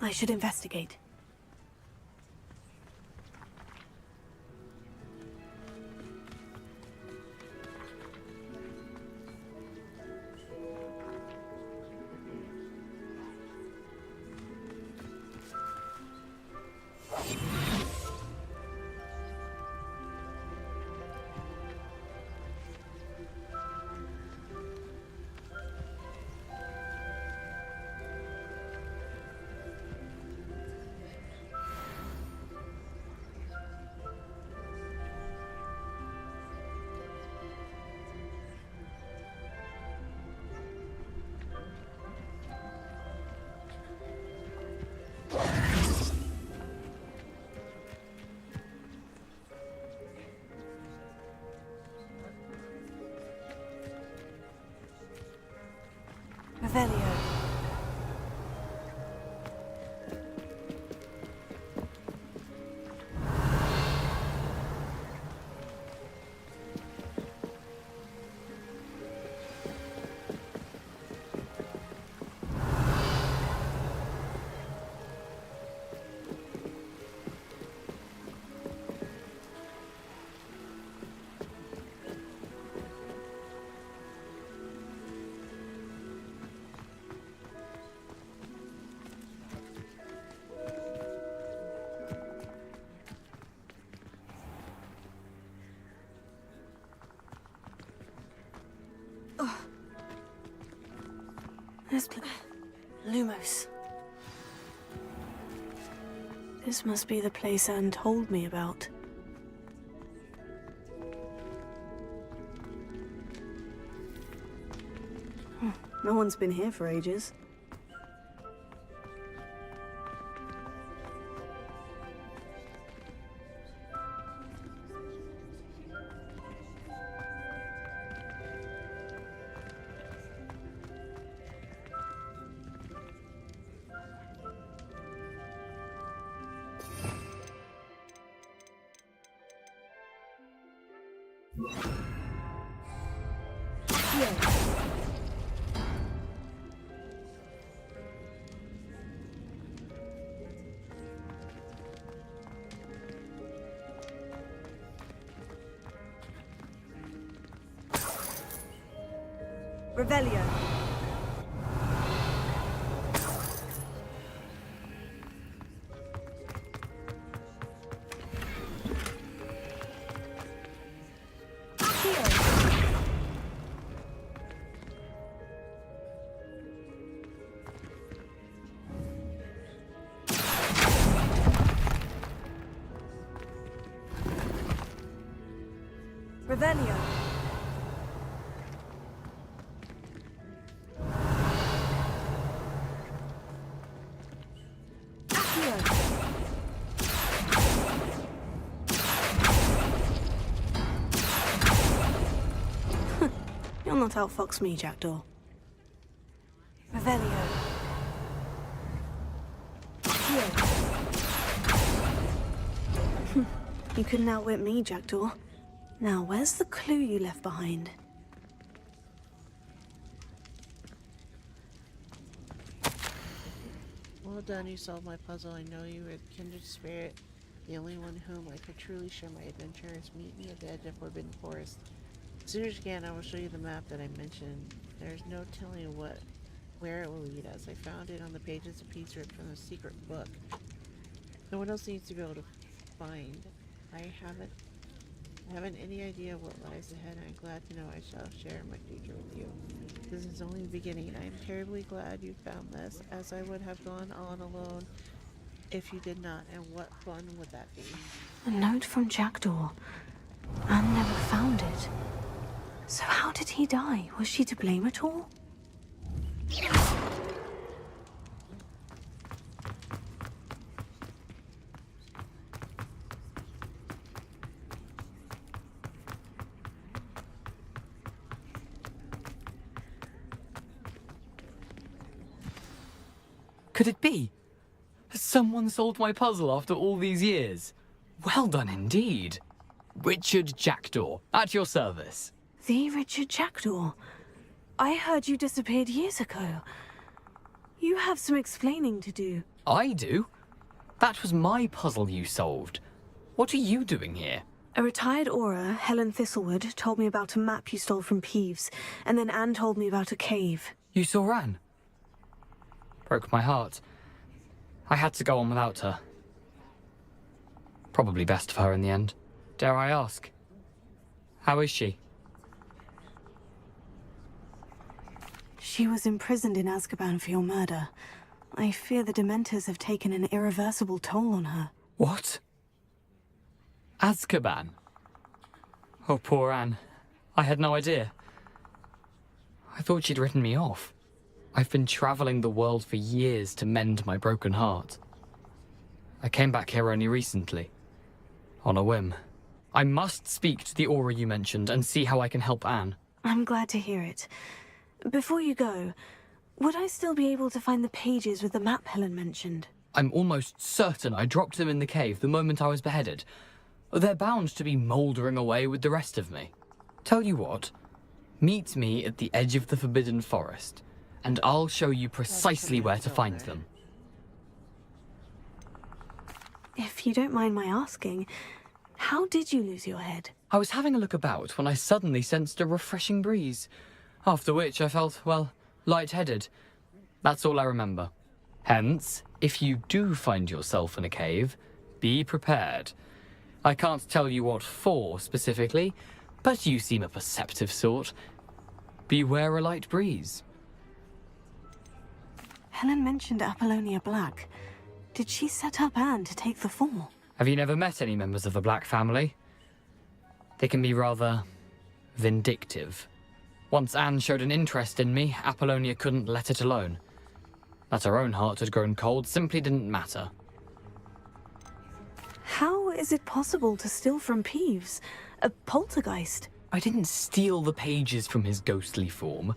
I should investigate. Revelio. Lumos. This must be the place Anne told me about. No one's been here for ages. Revelio. Revelio. You'll not outfox me, Jackdaw. Revelio. You couldn't outwit me, Jackdaw. Now, where's the clue you left behind? Well done, you solved my puzzle. I know you are a kindred spirit, the only one whom I could truly share my adventures. Meet me at the edge of Forbidden Forest. As soon as you can, I will show you the map that I mentioned. There's no telling where it will lead us. I found it on the pages of piece ripped from the secret book. No one else needs to be able to find. I haven't any idea what lies ahead. I'm glad to know I shall share my future with you. This is only the beginning. I am terribly glad you found this, as I would have gone on alone if you did not, and what fun would that be? A note from Jackdaw. Anne never found it. So how did he die? Was she to blame at all? Could it be? Has someone solved my puzzle after all these years? Well done indeed. Richard Jackdaw, at your service. The Richard Jackdaw? I heard you disappeared years ago. You have some explaining to do. I do? That was my puzzle you solved. What are you doing here? A retired Aura, Helen Thistlewood, told me about a map you stole from Peeves, and then Anne told me about a cave. You saw Anne? Broke my heart. I had to go on without her. Probably best for her in the end. Dare I ask? How is she? She was imprisoned in Azkaban for your murder. I fear the Dementors have taken an irreversible toll on her. What? Azkaban? Oh, poor Anne. I had no idea. I thought she'd written me off. I've been traveling the world for years to mend my broken heart. I came back here only recently, on a whim. I must speak to the Aura you mentioned and see how I can help Anne. I'm glad to hear it. Before you go, Would I still be able to find the pages with the map Helen mentioned? I'm almost certain I dropped them in the cave the moment I was beheaded. They're bound to be mouldering away with the rest of me. Tell you what, meet me at the edge of the Forbidden Forest, and I'll show you precisely where to find them. If you don't mind my asking, how did you lose your head? I was having a look about when I suddenly sensed a refreshing breeze, after which I felt, well, lightheaded. That's all I remember. Hence, if you do find yourself in a cave, be prepared. I can't tell you what for specifically, but you seem a perceptive sort. Beware a light breeze. Helen mentioned Apollonia Black. Did she set up Anne to take the fall? Have you never met any members of the Black family? They can be rather vindictive. Once Anne showed an interest in me, Apollonia couldn't let it alone. That her own heart had grown cold simply didn't matter. How is it possible to steal from Peeves? A poltergeist? I didn't steal the pages from his ghostly form.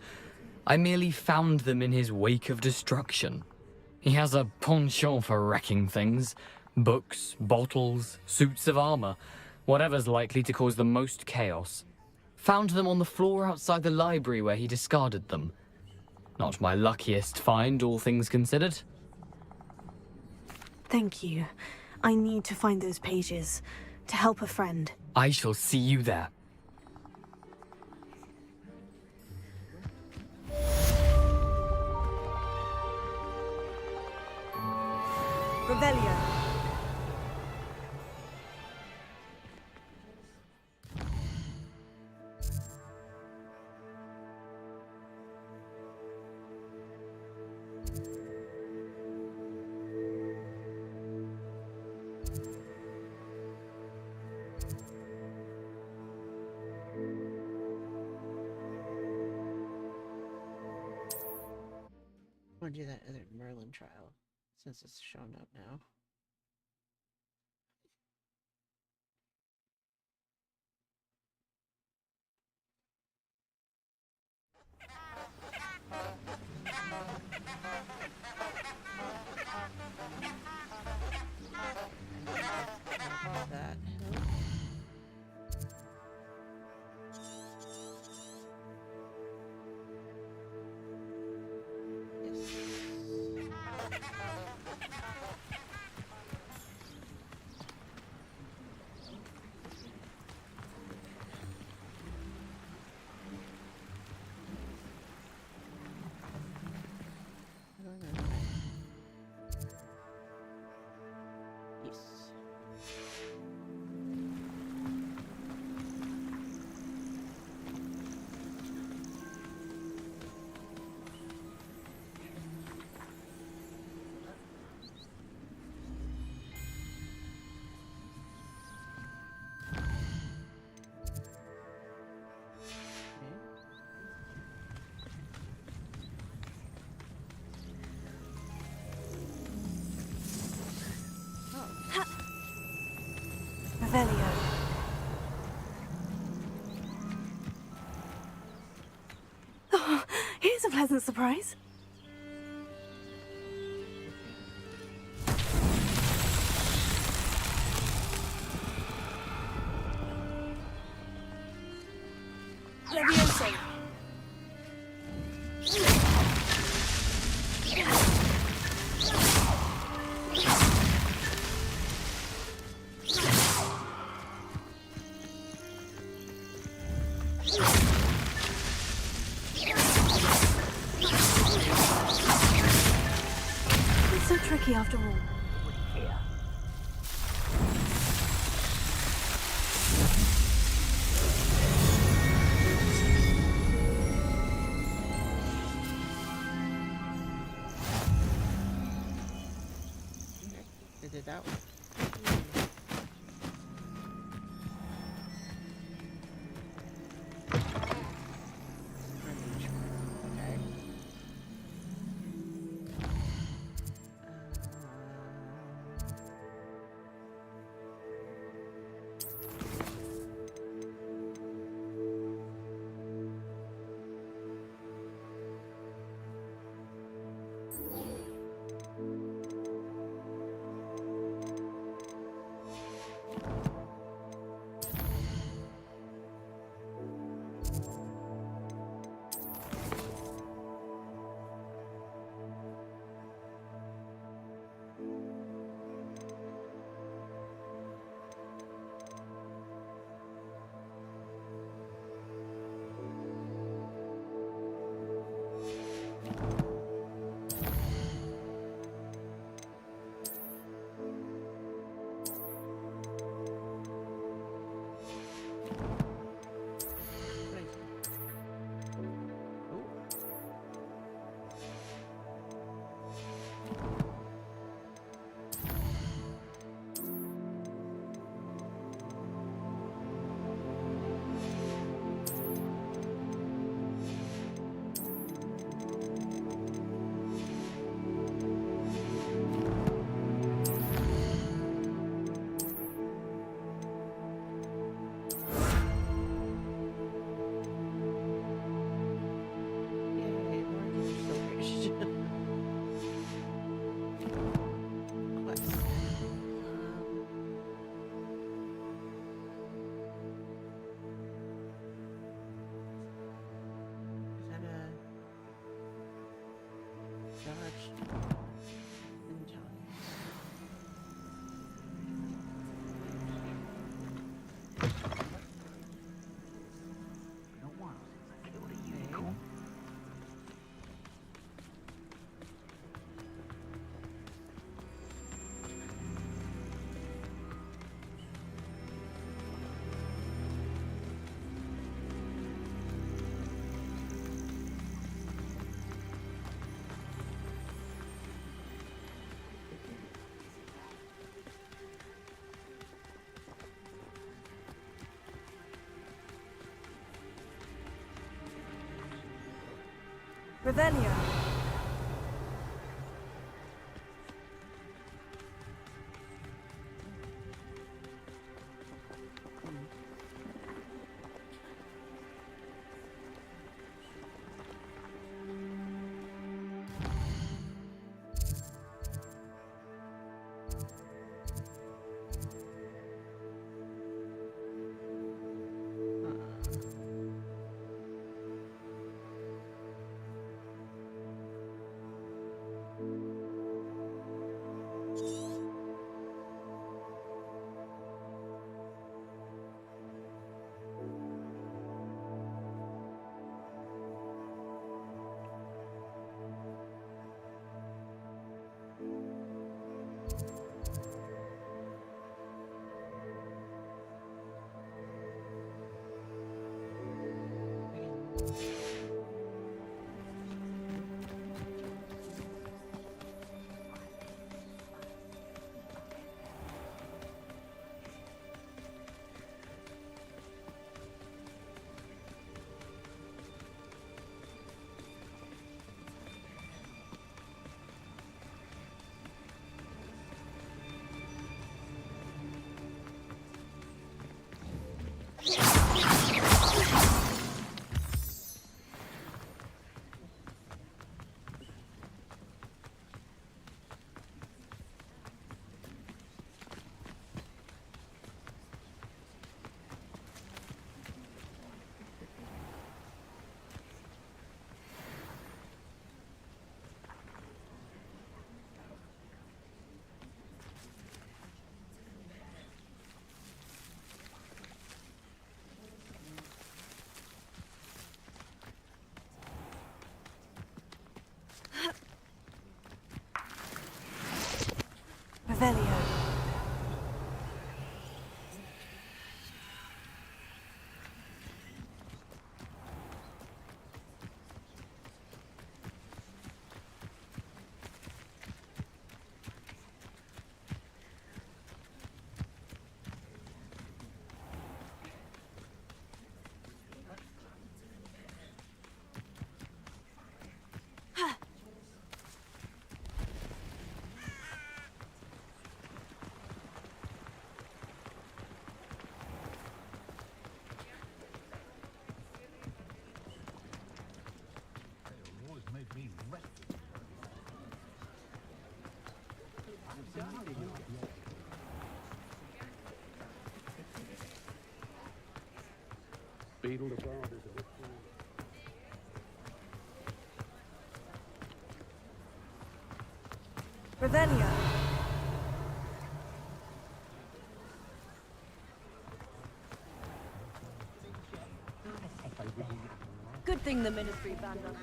I merely found them in his wake of destruction. He has a penchant for wrecking things. Books, bottles, suits of armor, whatever's likely to cause the most chaos. Found them on the floor outside the library where he discarded them. Not my luckiest find, all things considered. Thank you. I need to find those pages to help a friend. I shall see you there. Revelio. I want to do that other Merlin trial since it's shown up now. That. Revelio. Oh, here's a pleasant surprise. Levioso. It's so tricky after all. They did that one. Okay. And tongue. Been a while since I killed a unicorn. Revelio. Revelio. Beetle the Bard is a Revelio. Good thing the Ministry banned us.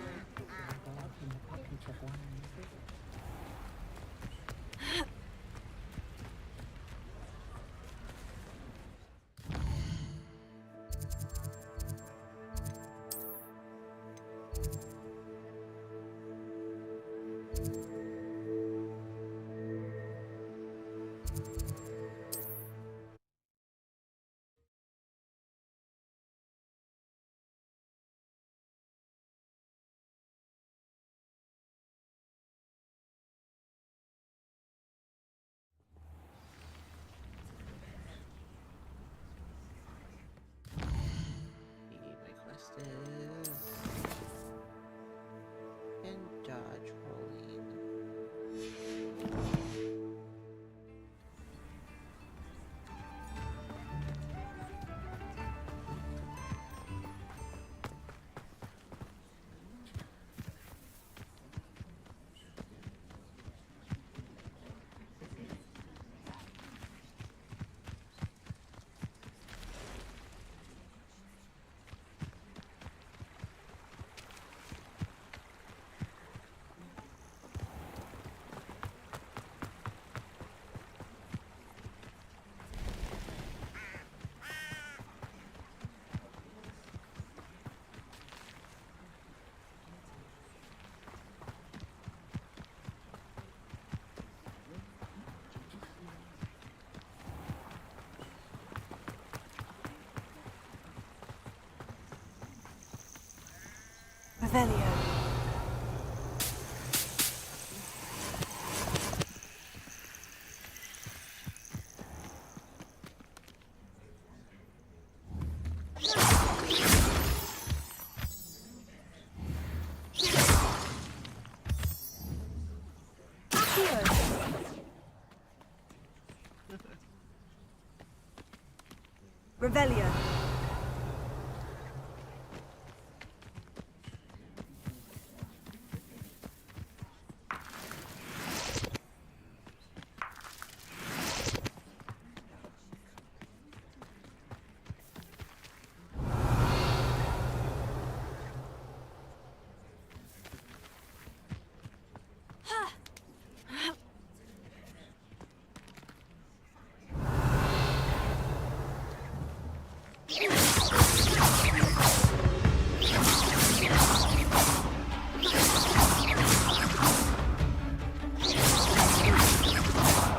Revelio. Revelio.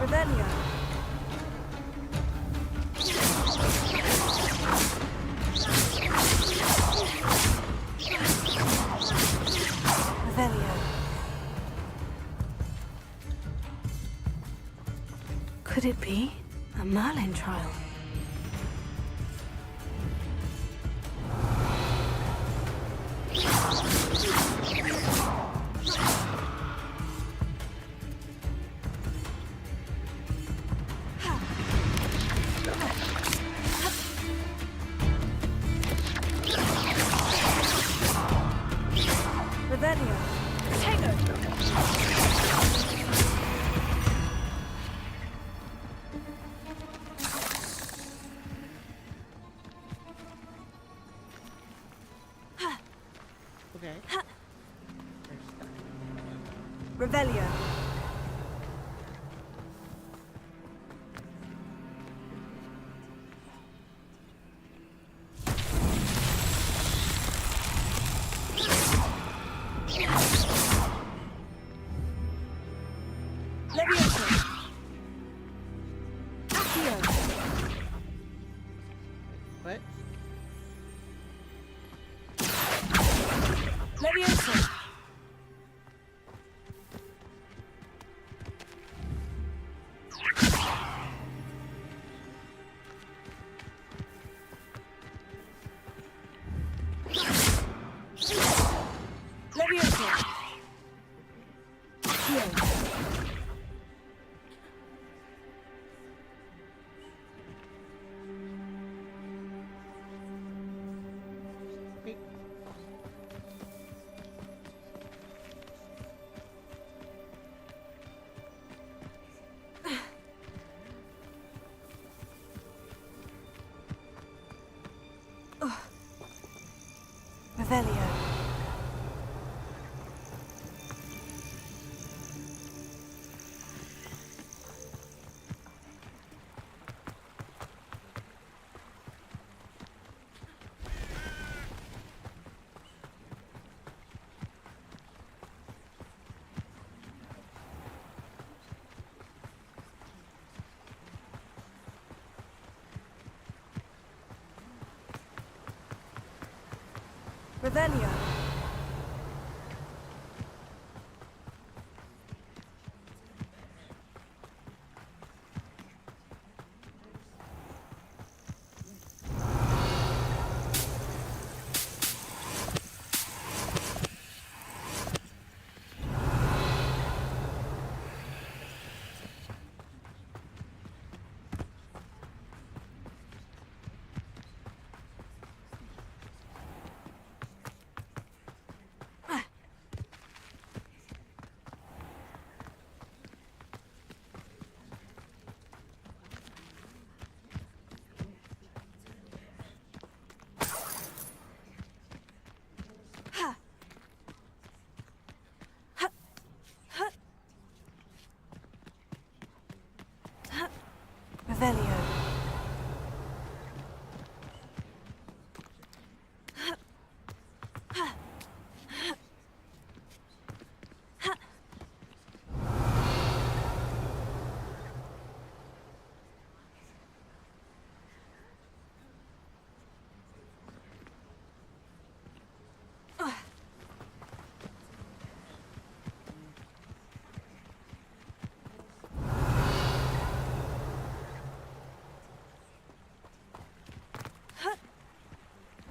Revelio. Revelio. Could it be a Merlin trial? Revelio. Okay. Revelio. Levioso. Accio. What? Levioso. Levioso. Accio. Wait. Revelio. Revelio. Revelio.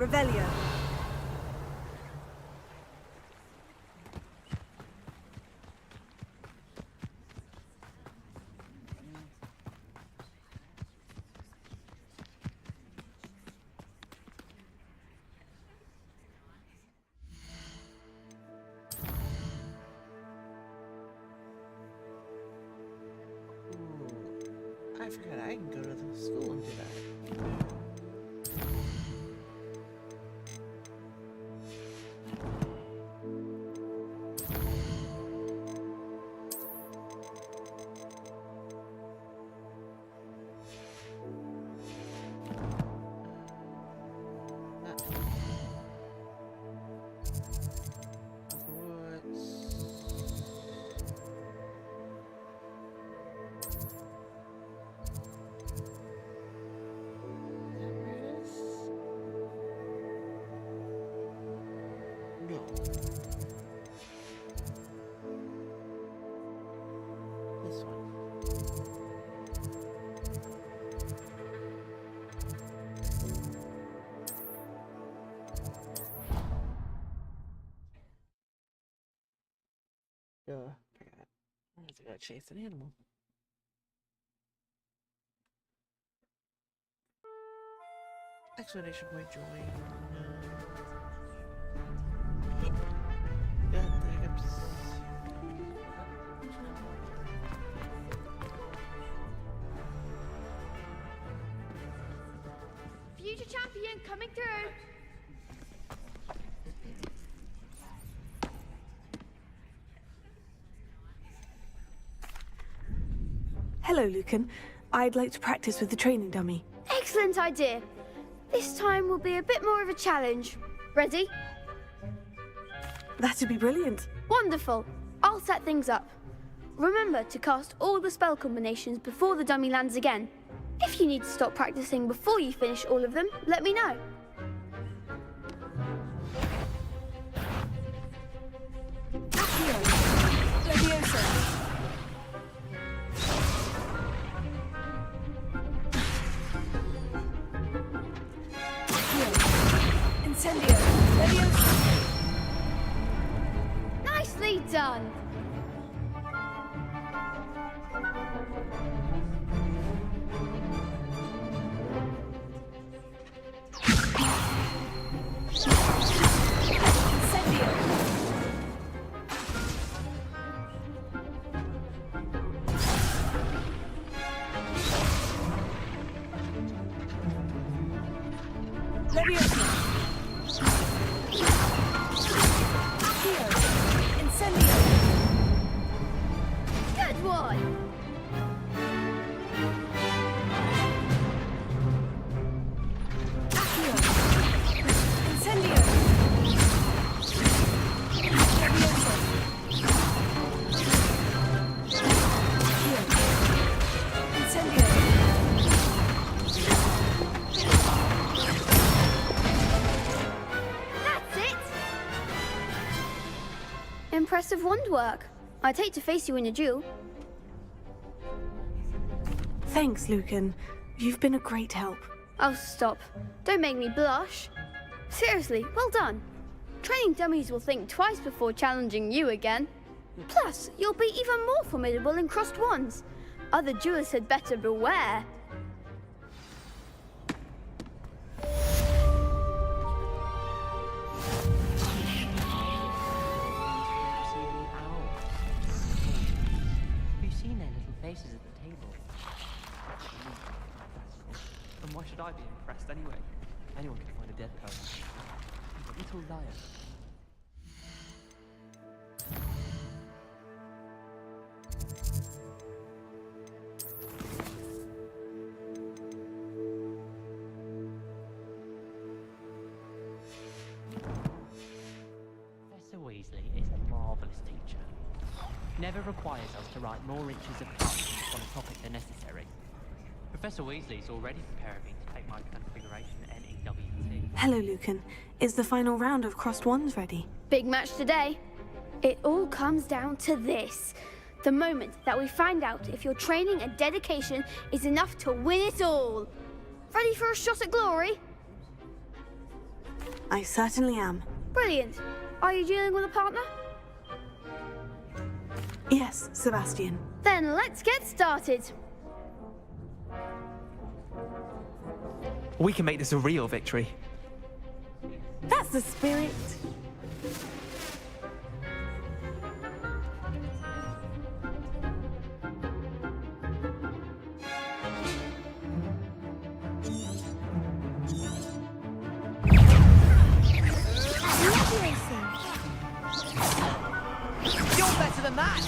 Revelio. I forgot I can go to the school and do that. This one. Forgot. I have to go chase an animal. Explanation point join. Got the hiccups. Future champion coming through. Hello, Lucan. I'd like to practice with the training dummy. Excellent idea. This time will be a bit more of a challenge. Ready? That'd be brilliant. Wonderful. I'll set things up. Remember to cast all the spell combinations before the dummy lands again. If you need to stop practicing before you finish all of them, let me know. Incendio. Nicely done. Good one. Impressive wand work. I'd hate to face you in a duel. Thanks, Lucan. You've been a great help. Oh, stop. Don't make me blush. Seriously, well done. Training dummies will think twice before challenging you again. Plus, you'll be even more formidable in crossed wands. Other duelists had better beware. Faces at the table. And why should I be impressed anyway? Anyone can find a dead person. He's a little liar. Professor Weasley is a marvellous teacher. Never requires us to write more inches of code on a topic than necessary. Professor Weasley's already preparing me to take my configuration NEWT. Hello, Lucan. Is the final round of crossed wands ready? Big match today. It all comes down to this. The moment that we find out if your training and dedication is enough to win it all. Ready for a shot at glory? I certainly am. Brilliant. Are you dealing with a partner? Yes, Sebastian. Then let's get started. We can make this a real victory. That's the spirit. You're better than that!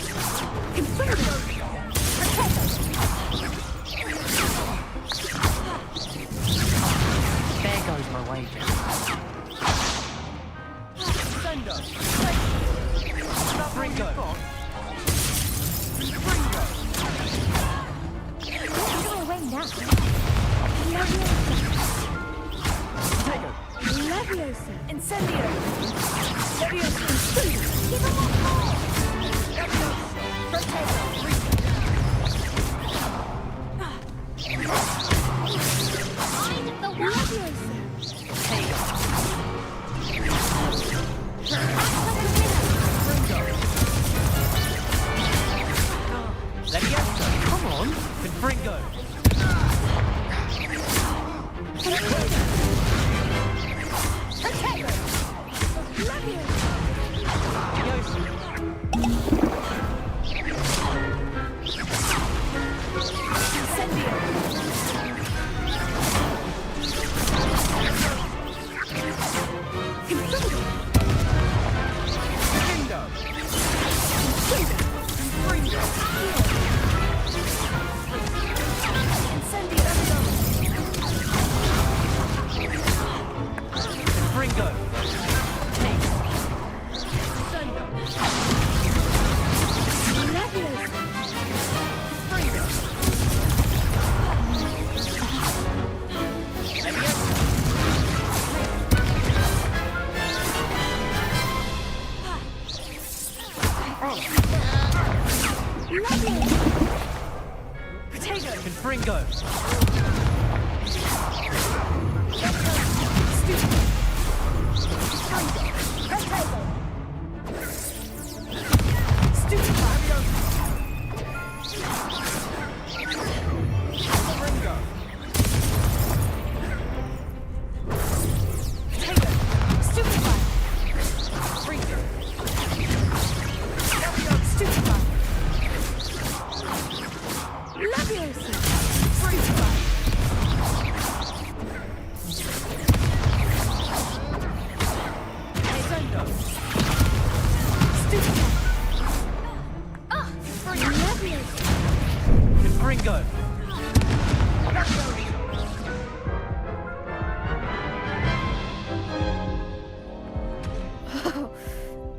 There goes my wager. Sendo! Ringo! Don't go away now. Leviosa! Incendio! Leviosa! Give him one more! Behind the wall! Leviosa! Come on! Confringo!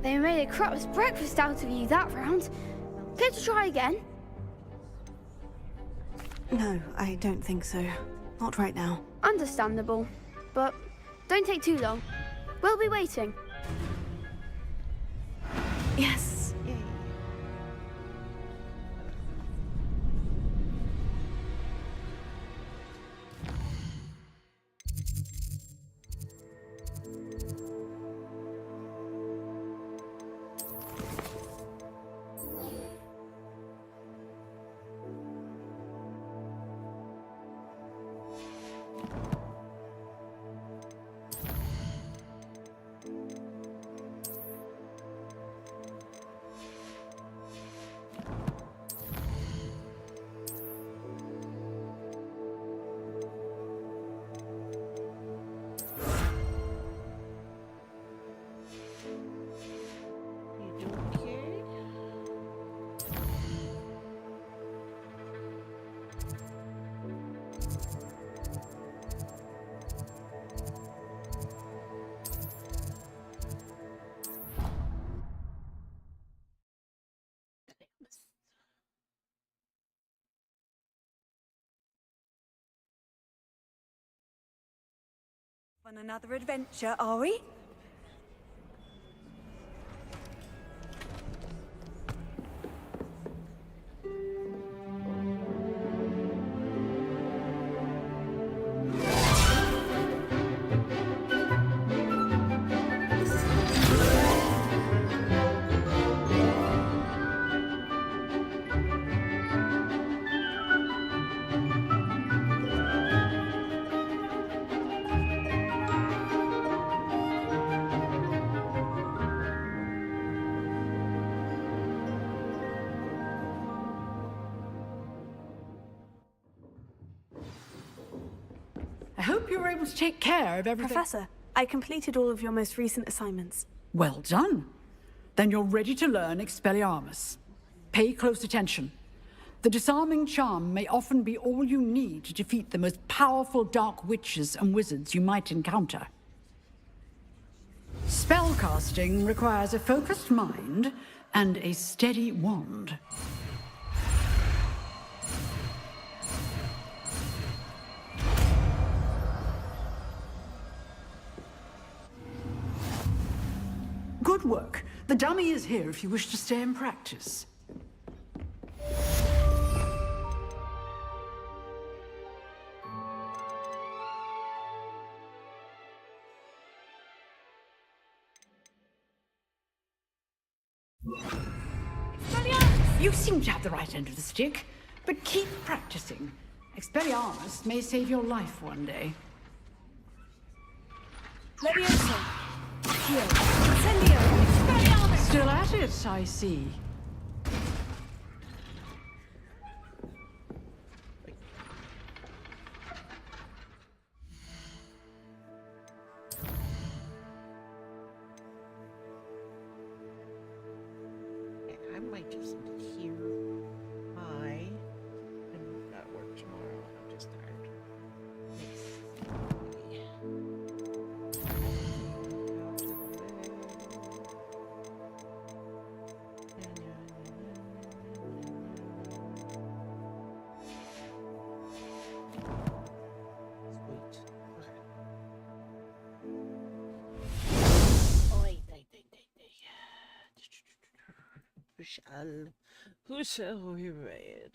They made a crap's breakfast out of you that round. Care to try again? No, I don't think so. Not right now. Understandable. But don't take too long. We'll be waiting. Yes. Yay. On another adventure, are we? hope you were able to take care of everything. Professor, I completed all of your most recent assignments. Well done. Then you're ready to learn Expelliarmus. Pay close attention. The disarming charm may often be all you need to defeat the most powerful dark witches and wizards you might encounter. Spellcasting requires a focused mind and a steady wand. Good work. The dummy is here if you wish to stay and practice. You seem to have the right end of the stick, but keep practicing. Expelliarmus may save your life one day. Leviosa! Here. Incendio! Expelliarmus! Still at it, I see. I might do something here. I am at work tomorrow. I'm just tired. Who shall we raid?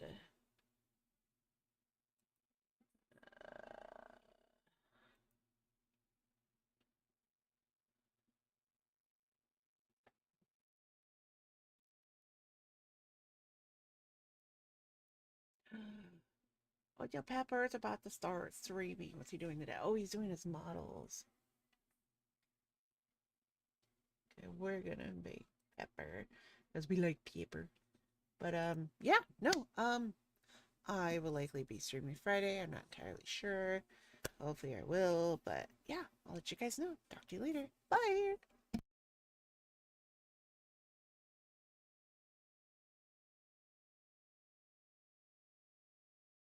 Ojo Pepper is about to start streaming. What's he doing today? Oh, he's doing his models. Okay, we're gonna make Pepper because we like Pepper. But yeah, no, I will likely be streaming Friday. I'm not entirely sure. Hopefully I will, but yeah, I'll let you guys know. Talk to you later. Bye.